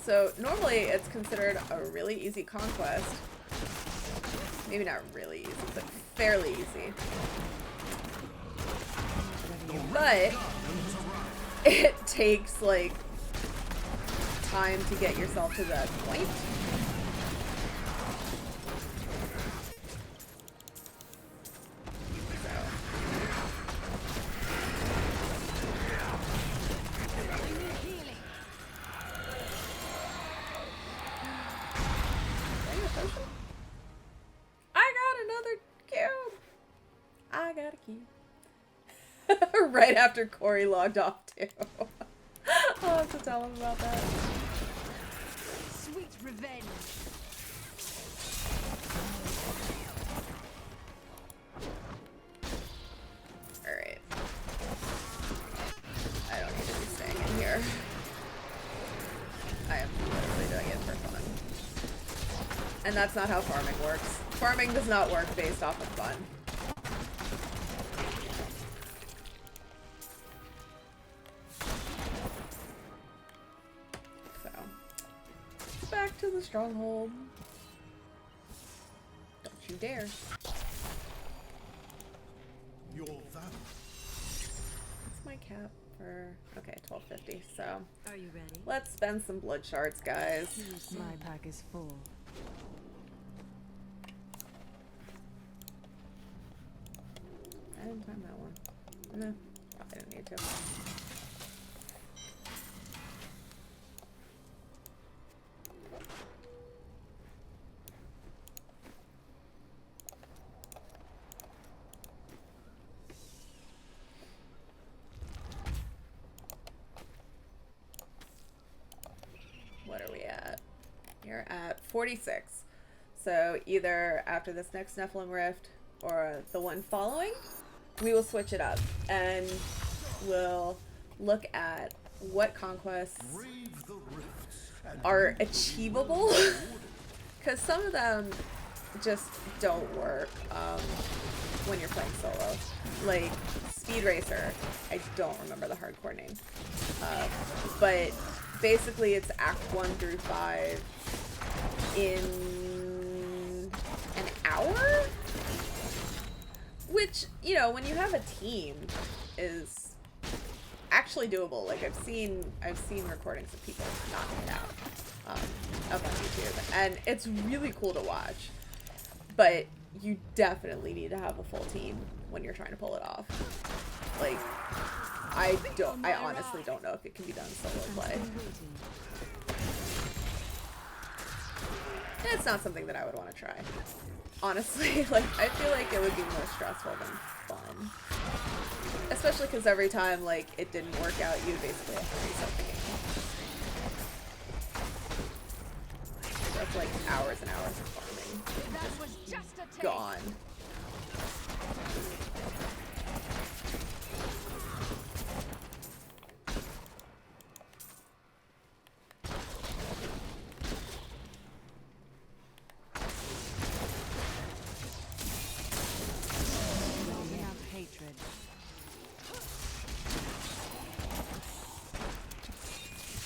So normally it's considered a really easy conquest. Maybe not really easy, but fairly easy. But it takes like time to get yourself to that point. Right after Corey logged off too. I'll have to tell him about that. Sweet revenge. Alright. I don't need to be staying in here. I am literally doing it for fun. And that's not how farming works. Farming does not work based off of fun. Back to the stronghold. Don't you dare. Your valor. What's my cap for? Okay, 1250. So, Are you ready? let's spend some blood shards, guys. My pack is full. I didn't time that one. No, I didn't need to. What are we at? You're at 46. So either after this next Nephilim Rift or the one following, we will switch it up and we'll look at what conquests are achievable. Because some of them just don't work when you're playing solo. Like, Speed Racer, I don't remember the hardcore name. But basically it's Act 1 through 5 in an hour? Which, you know, when you have a team, is actually doable. Like, I've seen recordings of people knocking it out up on YouTube, and it's really cool to watch. But you definitely need to have a full team when you're trying to pull it off. Like, I honestly don't know if it can be done solo play. It's not something that I would want to try. Honestly, like, I feel like it would be more stressful than fun. Especially because every time, like, it didn't work out, you basically have to reset the game. So that's like hours and hours of farming. That was just a taste. Gone.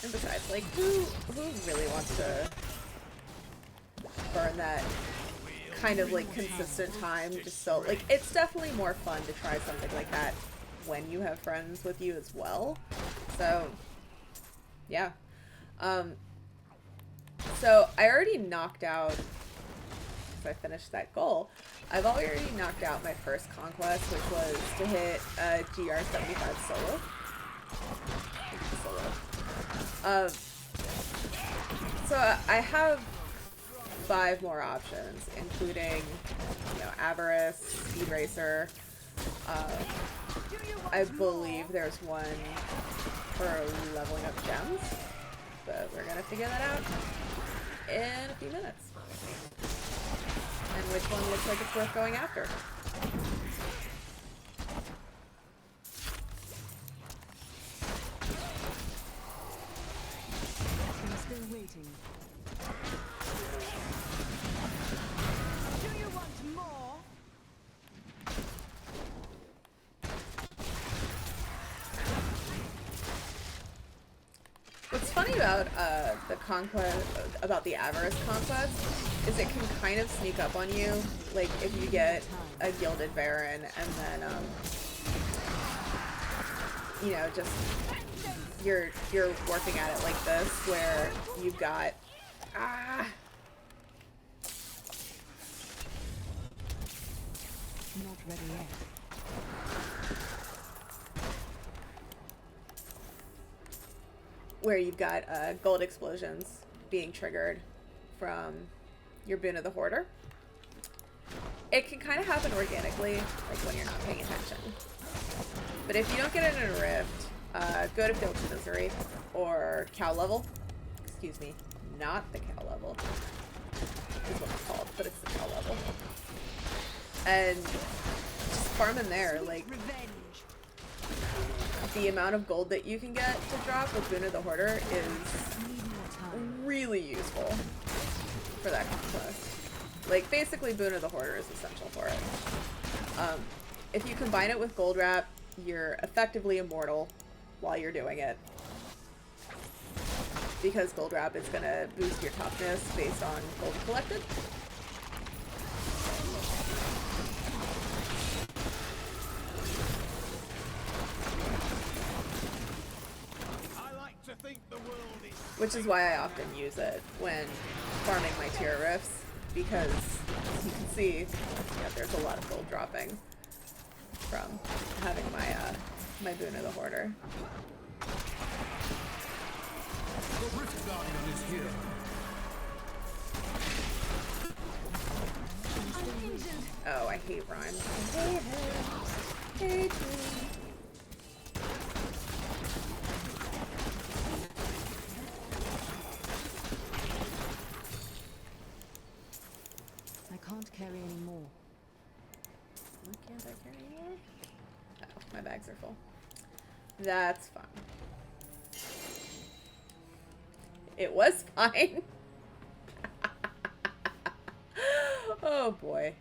And besides, like, who really wants to burn that kind of, like, consistent time just so, like, it's definitely more fun to try something like that when you have friends with you as well. So, yeah. So I already knocked out, so I finished that goal. I've already knocked out my first conquest, which was to hit a GR75 solo. So I have 5 more options, including, you know, Avarice, Speed Racer. I believe there's one for leveling up gems, but we're gonna figure that out in a few minutes. And which one looks like it's worth going after. Waiting. Do you want more? What's funny about the conquest, about the Avarice conquest, is it can kind of sneak up on you. Like, if you get a Gilded Baron and then, you know, just you're working at it like this, where you've got Not ready yet. where you've got gold explosions being triggered from your Boon of the Hoarder. It can kind of happen organically, like when you're not paying attention. But if you don't get it in a rift, go to Fields of Misery or cow level. Excuse me, not the cow level. Is what it's called, but it's the cow level. And just farm in there, like, the amount of gold that you can get to drop with Boon of the Hoarder is really useful for that conquest. Like, basically Boon of the Hoarder is essential for it. If you combine it with Gold Wrap, you're effectively immortal while you're doing it. Because Gold Wrap is going to boost your toughness based on gold collected. Which is why I often use it when farming my tier rifts, because as you can see, yeah, there's a lot of gold dropping from having my my Boon of the Hoarder. The Rift Guardian is here. Oh, I hate rhymes. I hate it. Hate it. I can't carry any more. Why can't I carry more? Oh, my bags are full. That's fine. It was fine. Oh boy.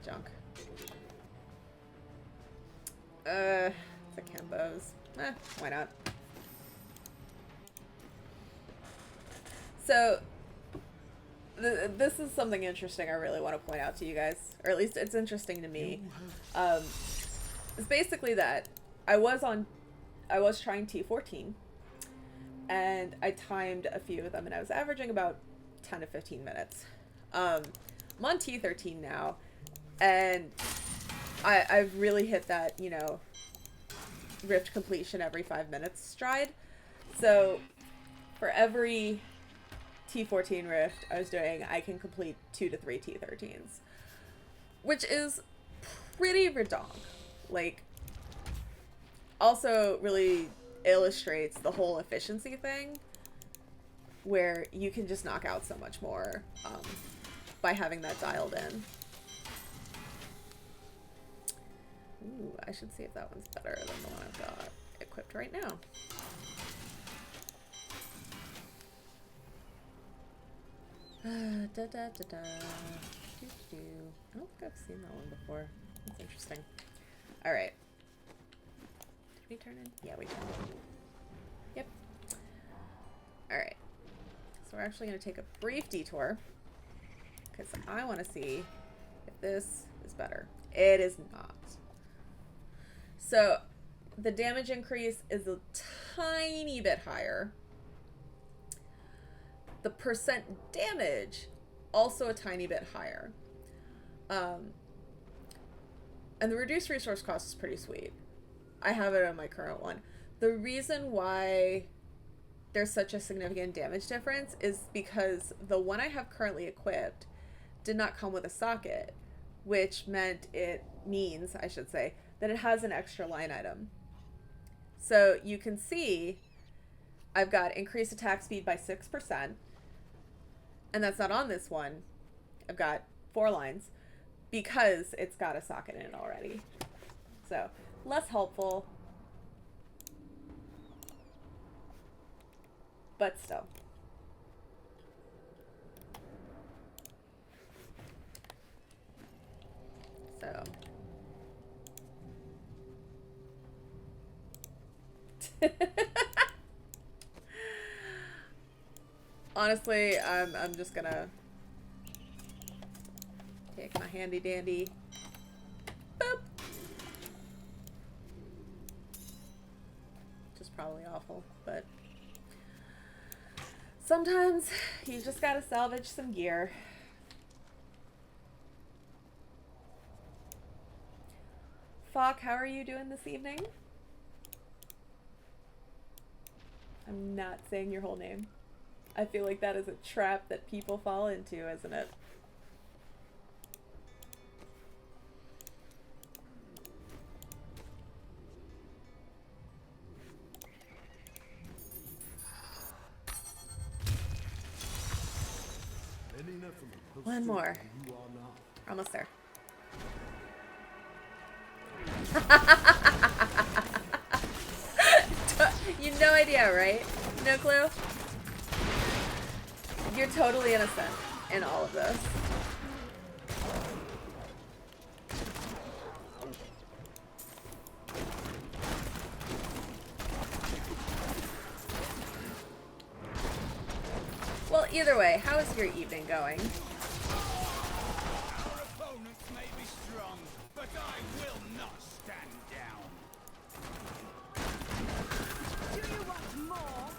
Junk. The Kambos. Why not? So, this is something interesting I really want to point out to you guys. Or at least it's interesting to me. It's basically that I was trying T14. And I timed a few of them, and I was averaging about 10 to 15 minutes. I'm on T13 now, and I've really hit that, you know, rift completion every 5 minutes stride. So for every T14 rift I was doing, I can complete 2 to 3 T13s, which is pretty redonk. Like, also really illustrates the whole efficiency thing, where you can just knock out so much more by having that dialed in. Ooh, I should see if that one's better than the one I've got equipped right now. Da da da da. Doo doo. I don't think I've seen that one before. That's interesting. All right. Did we turn in? Yeah, we turned in. Yep. All right. So we're actually going to take a brief detour because I want to see if this is better. It is not. So the damage increase is a tiny bit higher. The percent damage also a tiny bit higher. And the reduced resource cost is pretty sweet. I have it on my current one. The reason why there's such a significant damage difference is because the one I have currently equipped did not come with a socket, which means, I should say, that it has an extra line item. So you can see I've got increased attack speed by 6%, and that's not on this one. I've got 4 lines because it's got a socket in it already. So less helpful, but still. So honestly, I'm just gonna take my handy dandy. Boop. Which is probably awful, but sometimes you just gotta salvage some gear. Falk, how are you doing this evening? I'm not saying your whole name. I feel like that is a trap that people fall into, isn't it? One more. Almost there. You have no idea, right? No clue? You're totally innocent in all of this. Well, either way, how is your evening going? Our opponents may be strong, but I will not stand down. Do you want more?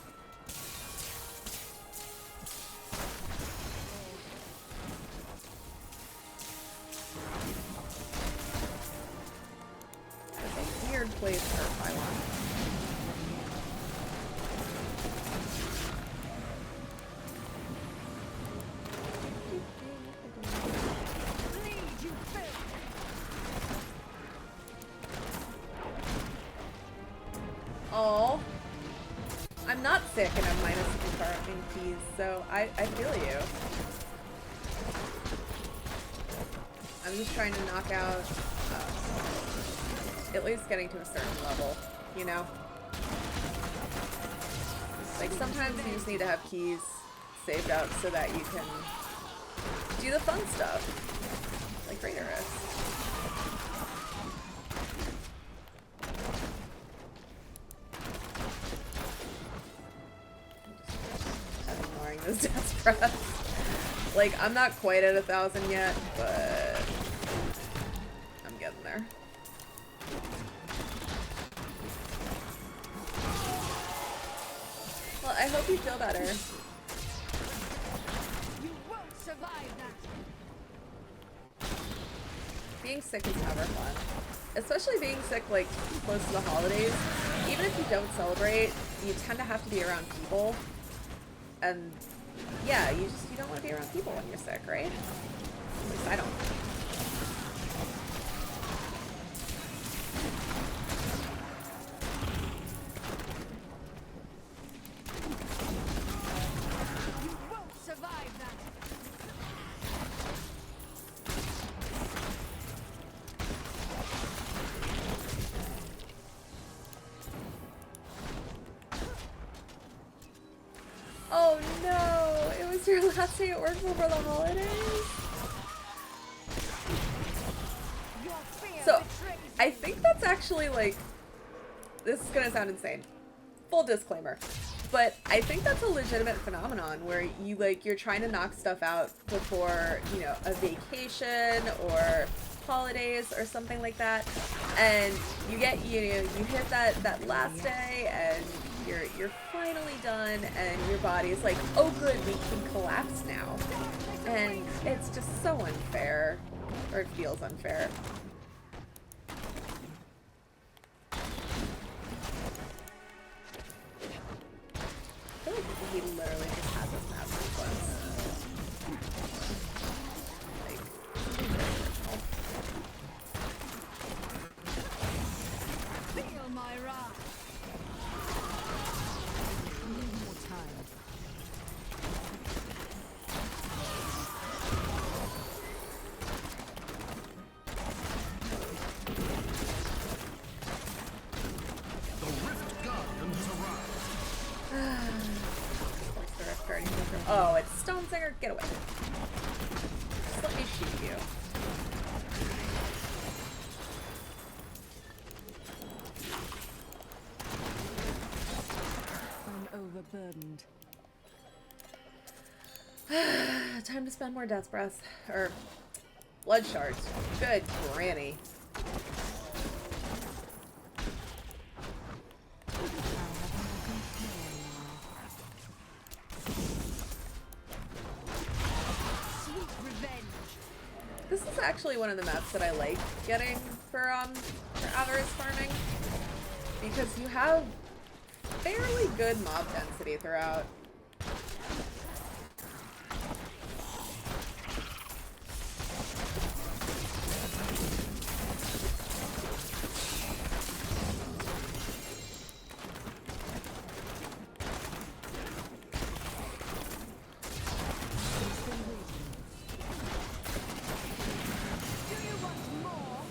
That's a weird place for a pylon. Lead, you filth! Oh, I'm not sick and I'm minus confirming keys, so I feel you. I'm just trying to knock out, at least getting to a certain level, you know? Like, sometimes you just need to have keys saved up so that you can do the fun stuff, like Raider is. I'm ignoring this death breath. Like, I'm not quite at 1,000 yet, but I'm getting there. Well, I hope you feel better. You won't survive that. Being sick is never fun. Especially being sick, like, close to the holidays. Even if you don't celebrate, you tend to have to be around people. And, yeah, you don't want to be around people when you're sick, right? At least I don't. You won't survive that. Oh no! It was your last day at work before the holidays? Your fear So, betrays I you. think that's actually, like, this is gonna sound insane. Full disclaimer. But I think that's a legitimate phenomenon where you, like, you're trying to knock stuff out before, you know, a vacation or holidays or something like that. And you get, you know, you hit that last day and you're finally done and your body's like, oh good, we can collapse now. And it's just so unfair. Or it feels unfair. I feel like he literally just has this map sequence. Like, Feel my wrath. The Rift Guardian has arrived. What's the Rift Guardian go through? Oh, it's Stone Singer. Get away. Just let me shoot you. I'm overburdened. Time to spend more Death Breath. Or Blood Shards. Good granny. Sweet revenge. This is actually one of the maps that I like getting for avarice farming. Because you have fairly good mob density throughout. Do you want more?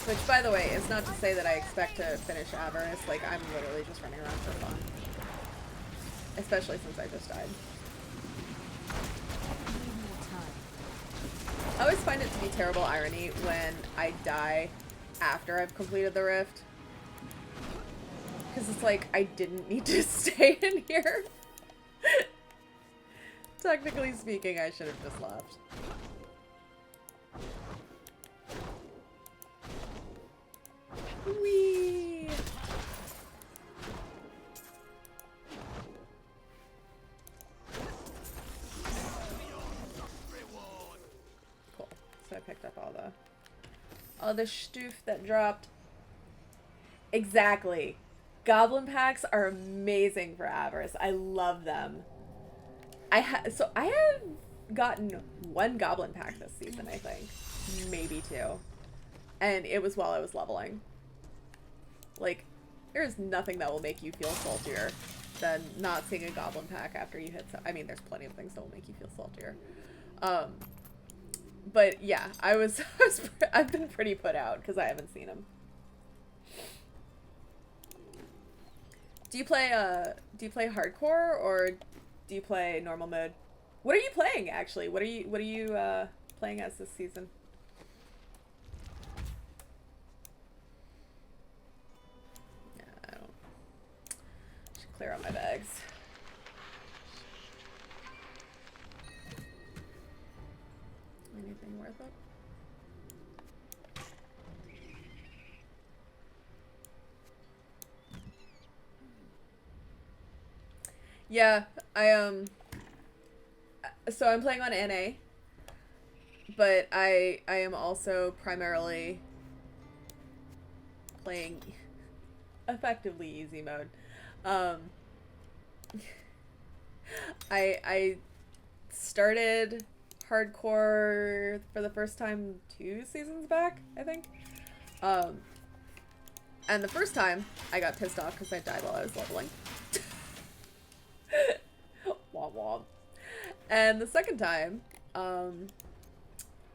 Which, by the way, is not to say that I expect to finish Avarice. Like, I'm literally just running around for fun. Especially since I just died. I always find it to be terrible irony when I die after I've completed the rift. Because it's like, I didn't need to stay in here. Technically speaking, I should have just left. Whee! Cool. So I picked up all the stoof that dropped. Exactly. Goblin packs are amazing for Avarice. I love them. I have gotten one goblin pack this season, I think. Maybe two. And it was while I was leveling. Like, there's nothing that will make you feel saltier than not seeing a goblin pack after you hit I mean, there's plenty of things that will make you feel saltier. But yeah, I've been pretty put out because I haven't seen them. Do you play hardcore or do you play normal mode? What are you playing actually? What are you playing as this season? Yeah, I don't. Should clear out my bags. Anything worth it? Yeah, so I'm playing on NA, but I am also primarily playing effectively easy mode. I started hardcore for the first time 2 seasons back, I think. And the first time I got pissed off because I died while I was leveling. Womp womp. And the second time,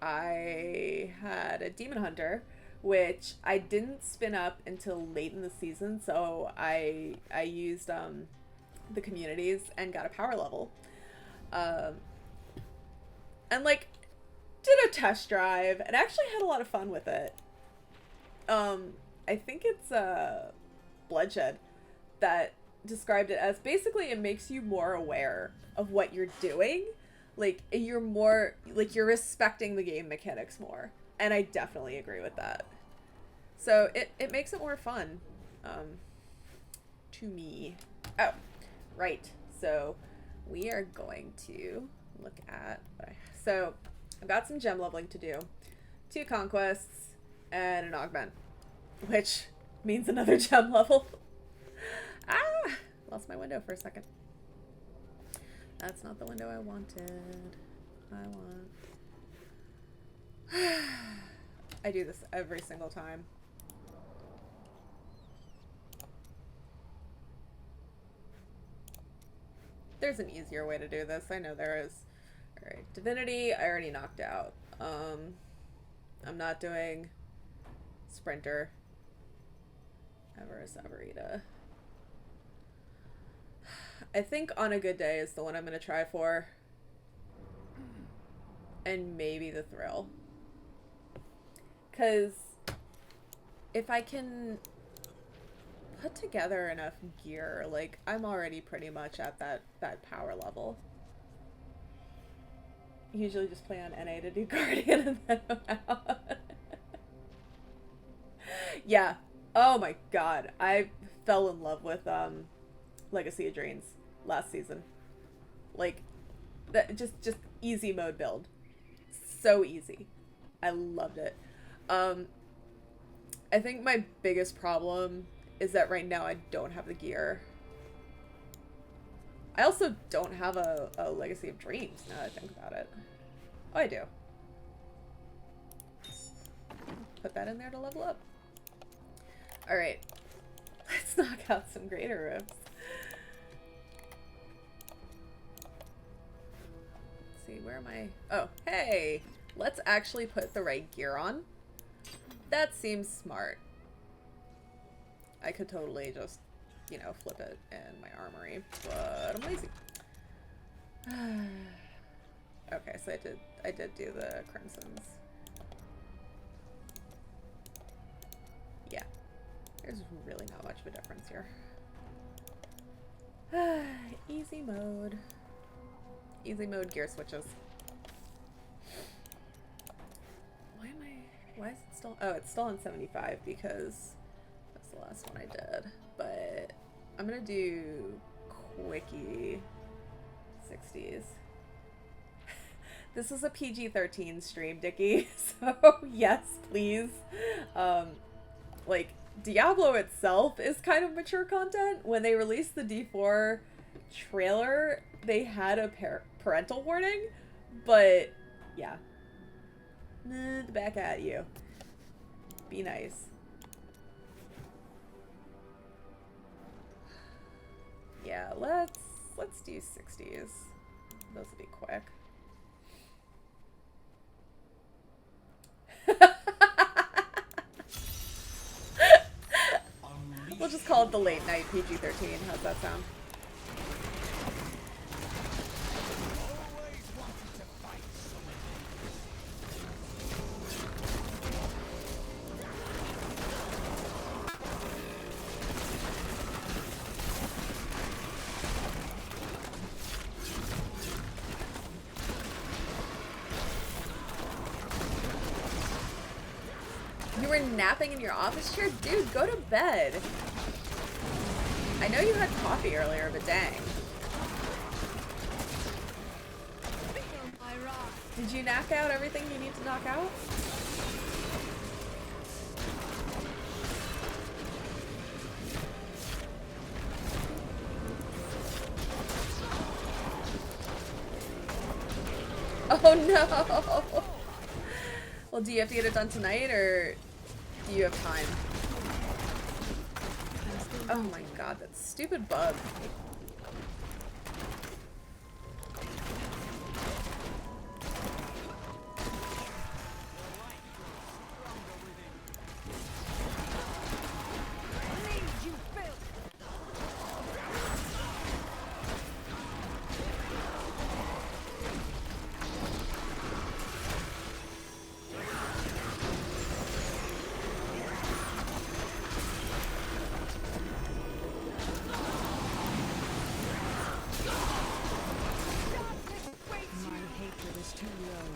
I had a demon hunter, which I didn't spin up until late in the season, so I used the communities and got a power level. And like did a test drive and actually had a lot of fun with it. I think it's Bloodshed that described it as basically it makes you more aware of what you're doing. Like you're more like you're respecting the game mechanics more. And I definitely agree with that. So it makes it more fun. To me. Oh, right. So we are going to look at what so I've got some gem leveling to do. 2 conquests and an augment. Which means another gem level. Ah! Lost my window for a second. That's not the window I wanted. I do this every single time. There's an easier way to do this. I know there is. Alright, Divinity, I already knocked out. I'm not doing Sprinter. Everest Averita. I think On a Good Day is the one I'm going to try for. And maybe the Thrill. Because if I can put together enough gear, like, I'm already pretty much at that power level. Usually just play on NA to do Guardian and then I'm out. Yeah. Oh my god. I fell in love with Legacy of Dreams last season. Like that just easy mode build. So easy. I loved it. I think my biggest problem is that right now I don't have the gear. I also don't have a Legacy of Dreams now that I think about it. Oh, I do. Put that in there to level up. Alright. Let's knock out some greater rifts. Let's see, where am I? Oh, hey! Let's actually put the right gear on. That seems smart. I could totally just, you know, flip it in my armory, but I'm lazy. Okay, so I did do the crimsons. Yeah. There's really not much of a difference here. Easy mode. Easy mode gear switches. Why is it still? Oh, it's still on 75 because that's the last one I did. But I'm gonna do quickie 60s. This is a PG-13 stream, Dickie. So yes, please. Like Diablo itself is kind of mature content. When they released the D4 trailer, they had a parental warning, but yeah. Back at you. Be nice. Yeah, let's do 60s. Those will be quick. Well, we'll just call it the late night PG-13. How's that sound? Always wanted to fight someone. You were napping in your office chair? Dude, go to bed. I know you had coffee earlier, but dang. Feel my wrath. Did you knock out everything you need to knock out? Oh no! Well, do you have to get it done tonight, or do you have time? Oh my god, that stupid bug. Leave, you filth. Darkness awaits you. My hatred is too low.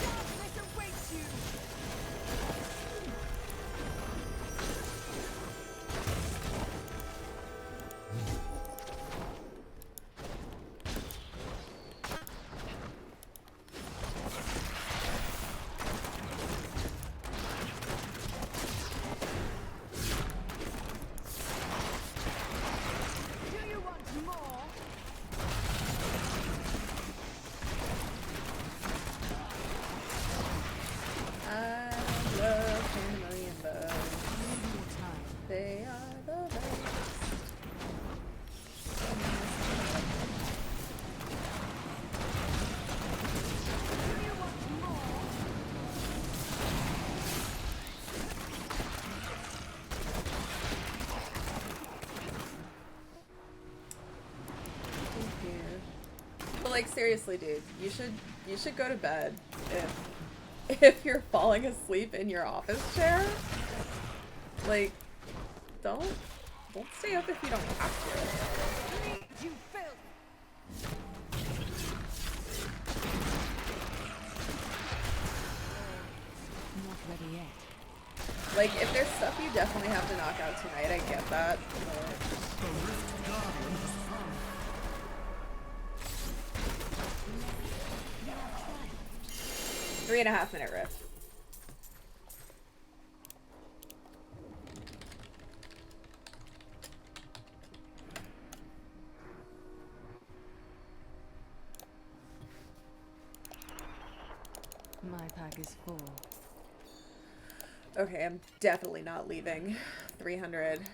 Darkness awaits you. Do you want more? I love family and bugs. They are the best. Do you want more? Thank you. But like seriously, dude, you should go to bed if you're falling asleep in your office chair. Like, don't stay up if you don't have to. Leave, you filth. Not ready yet. Like, if there's stuff you definitely have to knock out tonight, I get that. But The Rift Guardian has sprung. 3.5 minute rift. My pack is full. Okay, I'm definitely not leaving 300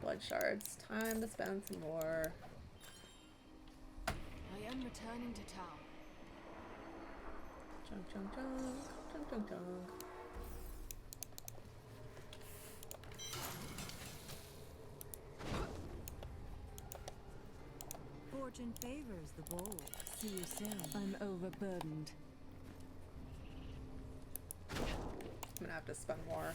blood shards. Time to spend some more. I am returning to town. Junk, junk, junk, junk, junk, junk. Fortune favors the bold. See you soon. I'm overburdened. I'm gonna have to spend more.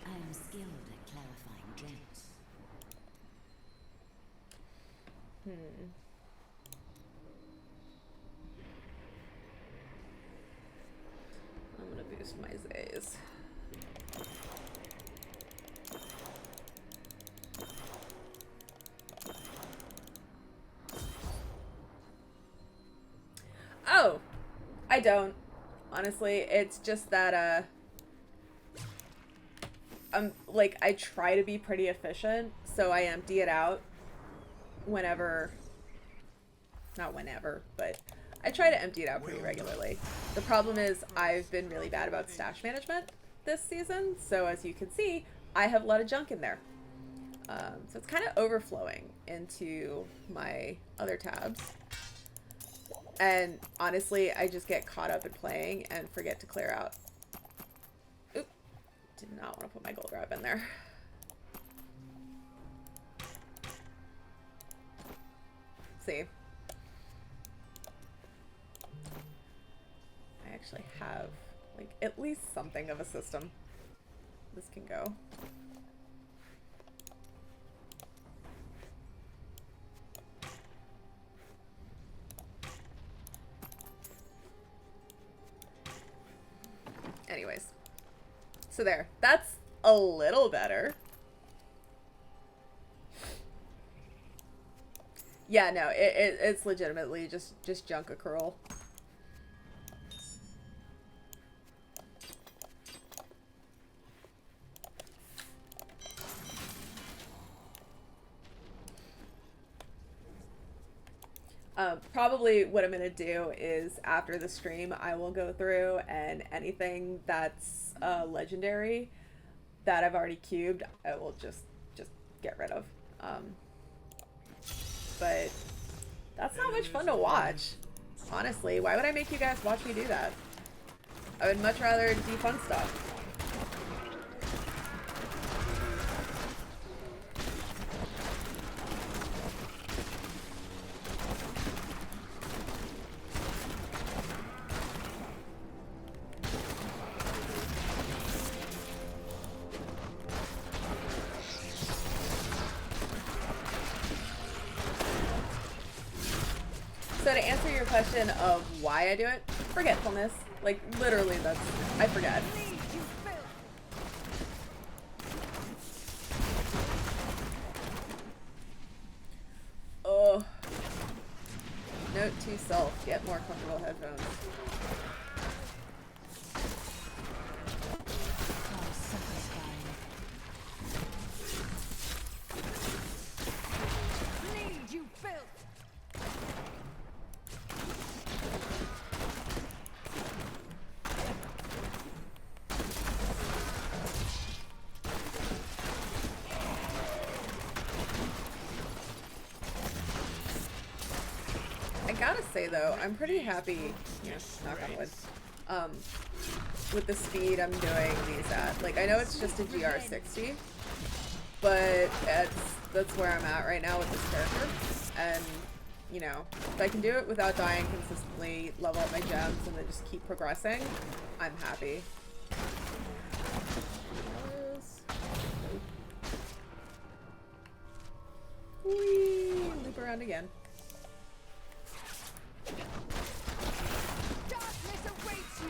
I am skilled at clarifying gems. I'm gonna boost my Zays. Oh, I don't. Honestly, it's just that like I try to be pretty efficient, so I empty it out whenever, not whenever, but I try to empty it out pretty regularly. The problem is I've been really bad about stash management this season, so as you can see, I have a lot of junk in there. So it's kind of overflowing into my other tabs. And honestly, I just get caught up in playing and forget to clear out. Oop, did not want to put my gold wrap in there. See. I actually have, like, at least something of a system. This can go. Anyways. So there. That's a little better. Yeah, no, it's legitimately just junk accrual. Probably what I'm gonna do is after the stream, I will go through and anything that's legendary that I've already cubed, I will just get rid of. But that's not much fun to watch, honestly. Why would I make you guys watch me do that? I would much rather do fun stuff. So to answer your question of why I do it, forgetfulness. Like, literally, that's... I forget. Oh. Note to self, get more comfortable headphones. Though I'm pretty happy, knock on wood, with the speed I'm doing these at. Like, I know it's just a GR60, but that's where I'm at right now with this character. And you know, if I can do it without dying consistently, level up my gems, and then just keep progressing, I'm happy. Whee! Loop around again. Darkness awaits you.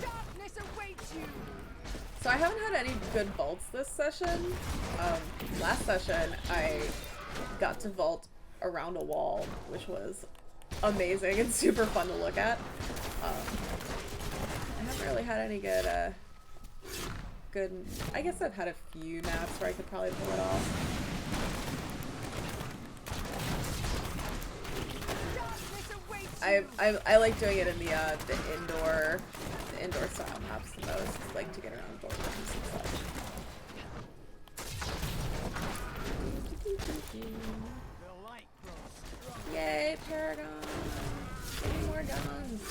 Darkness awaits you. So I haven't had any good vaults this session. Last session I got to vault around a wall, which was amazing and super fun to look at. I haven't really had any good, I guess I've had a few maps where I could probably pull it off. I like doing it in the indoor style maps the most, like to get around doorways and such. Yay, Paragon! Give me more guns!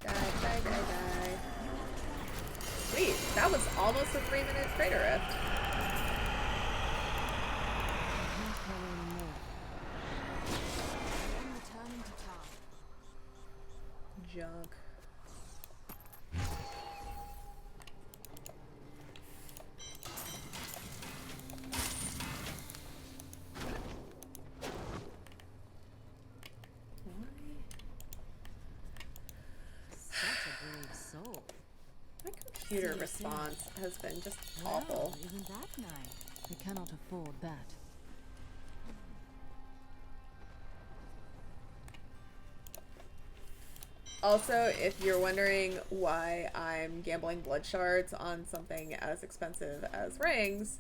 Die. Sweet, that was almost a 3-minute crater rift. Junk. computer response has been just awful. Well, isn't that nice? We cannot afford that. Also, if you're wondering why I'm gambling blood shards on something as expensive as rings,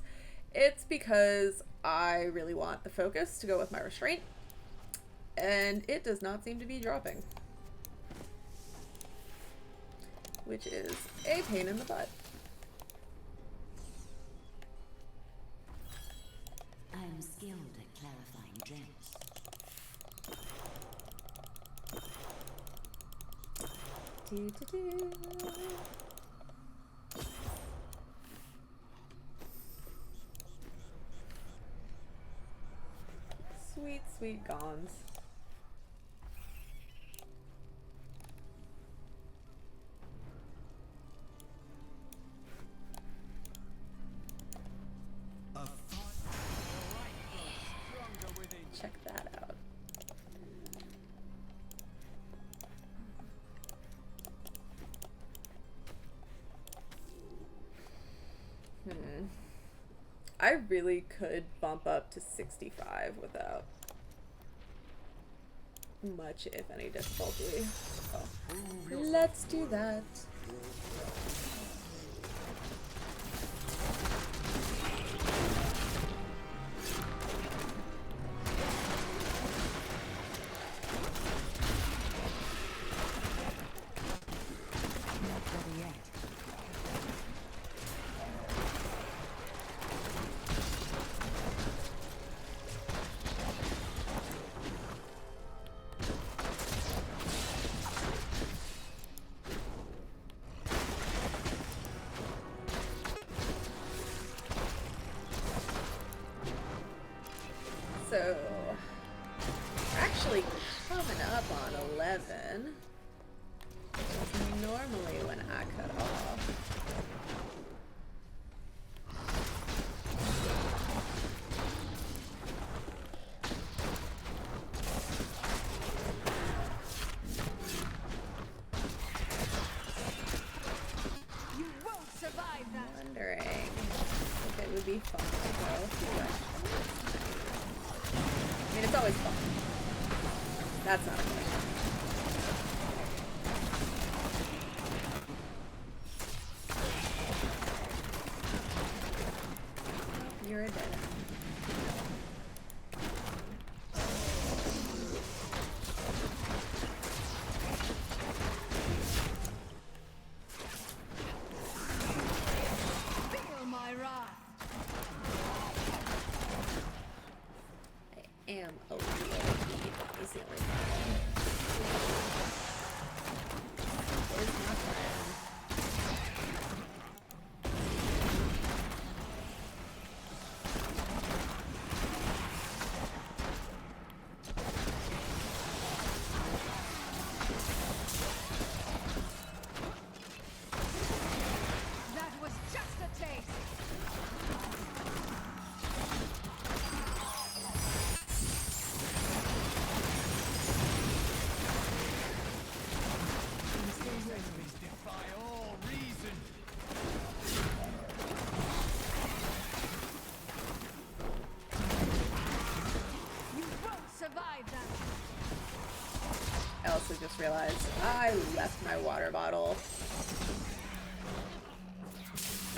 it's because I really want the focus to go with my restraint, and it does not seem to be dropping, which is a pain in the butt. I am skilled at clarifying gems. Sweet, sweet gons. Check that out. I really could bump up to 65 without much, if any, difficulty. So, let's do that. So, we're actually coming up on 11, which is normally when I cut off. You won't survive that. Wondering if it would be fun to go through it. I mean, it's always fun. That's not a question. You're a dead end. Feel my wrath. I am a little heat, is the only problem. Is my plan. That was just a taste. Enemies defy all reason. You won't survive that. I also just realized I left my water bottle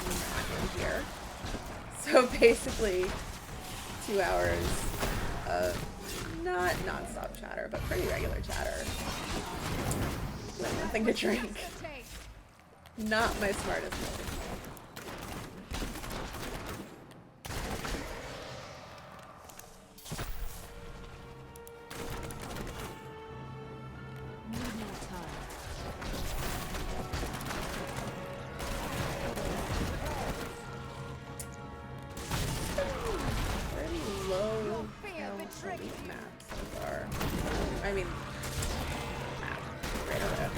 not in here. So basically, 2 hours of not non-stop chatter, but pretty regular chatter. With nothing to drink. Just a taste. Not my smartest move. Need more time. Pretty low Your fear health betrayed elite you. map so far. I mean, map. Right over there.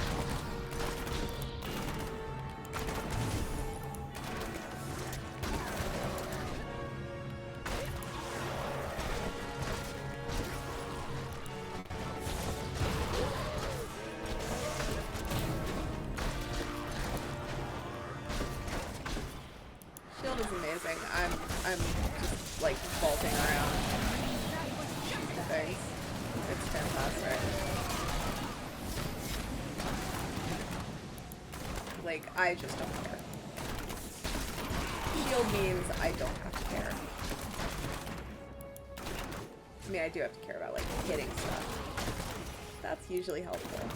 amazing. I'm just like vaulting around things. It's fantastic. Like, I just don't care. Shield means I don't have to care. I mean, I do have to care about, like, hitting stuff. That's usually helpful.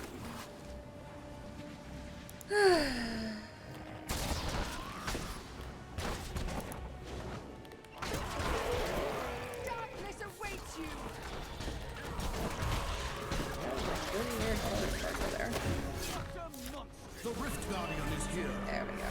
Darkness awaits you. That was like really weird color sparkle there. The Rift Guardian is here. There we go.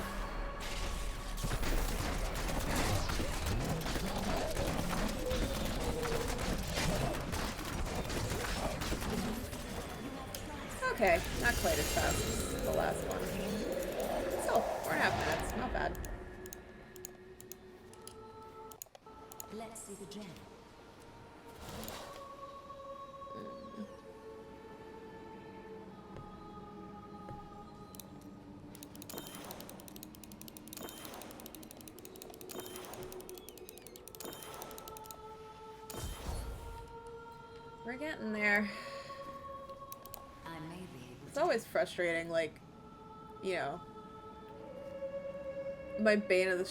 Okay, not quite as fast as the last one. Still, 4.5 minutes, not bad. Let's see the gem. We're getting there. I may be able It's always frustrating, like, you know, my Bane of the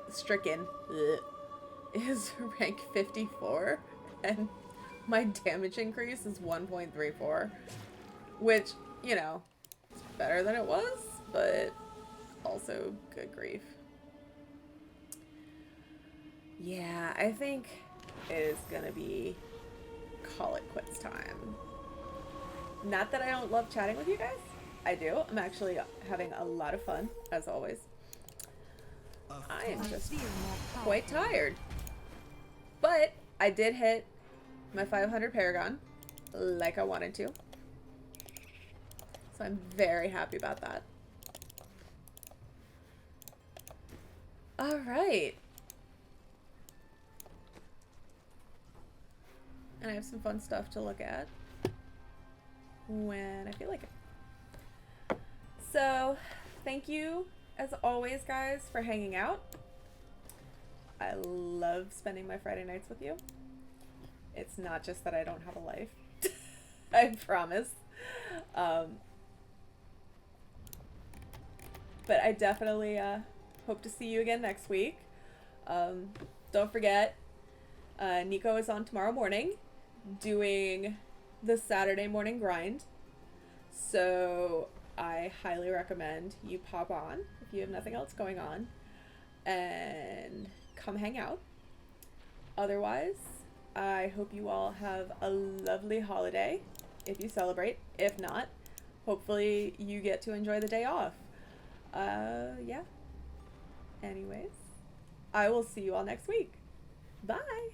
Stricken is rank 54, and my damage increase is 1.34, which, you know, is better than it was, but also good grief. Yeah, I think it is gonna be call it quits time. Not that I don't love chatting with you guys. I do. I'm actually having a lot of fun, as always. I am just quite tired. But I did hit my 500 Paragon like I wanted to. So I'm very happy about that. Alright. And I have some fun stuff to look at when I feel like it. So, thank you, as always, guys, for hanging out. I love spending my Friday nights with you. It's not just that I don't have a life. I promise. But I definitely hope to see you again next week. Don't forget, Nico is on tomorrow morning doing the Saturday morning grind. So I highly recommend you pop on if you have nothing else going on and come hang out. Otherwise, I hope you all have a lovely holiday if you celebrate. If not, hopefully you get to enjoy the day off. Yeah. Anyways, I will see you all next week. Bye.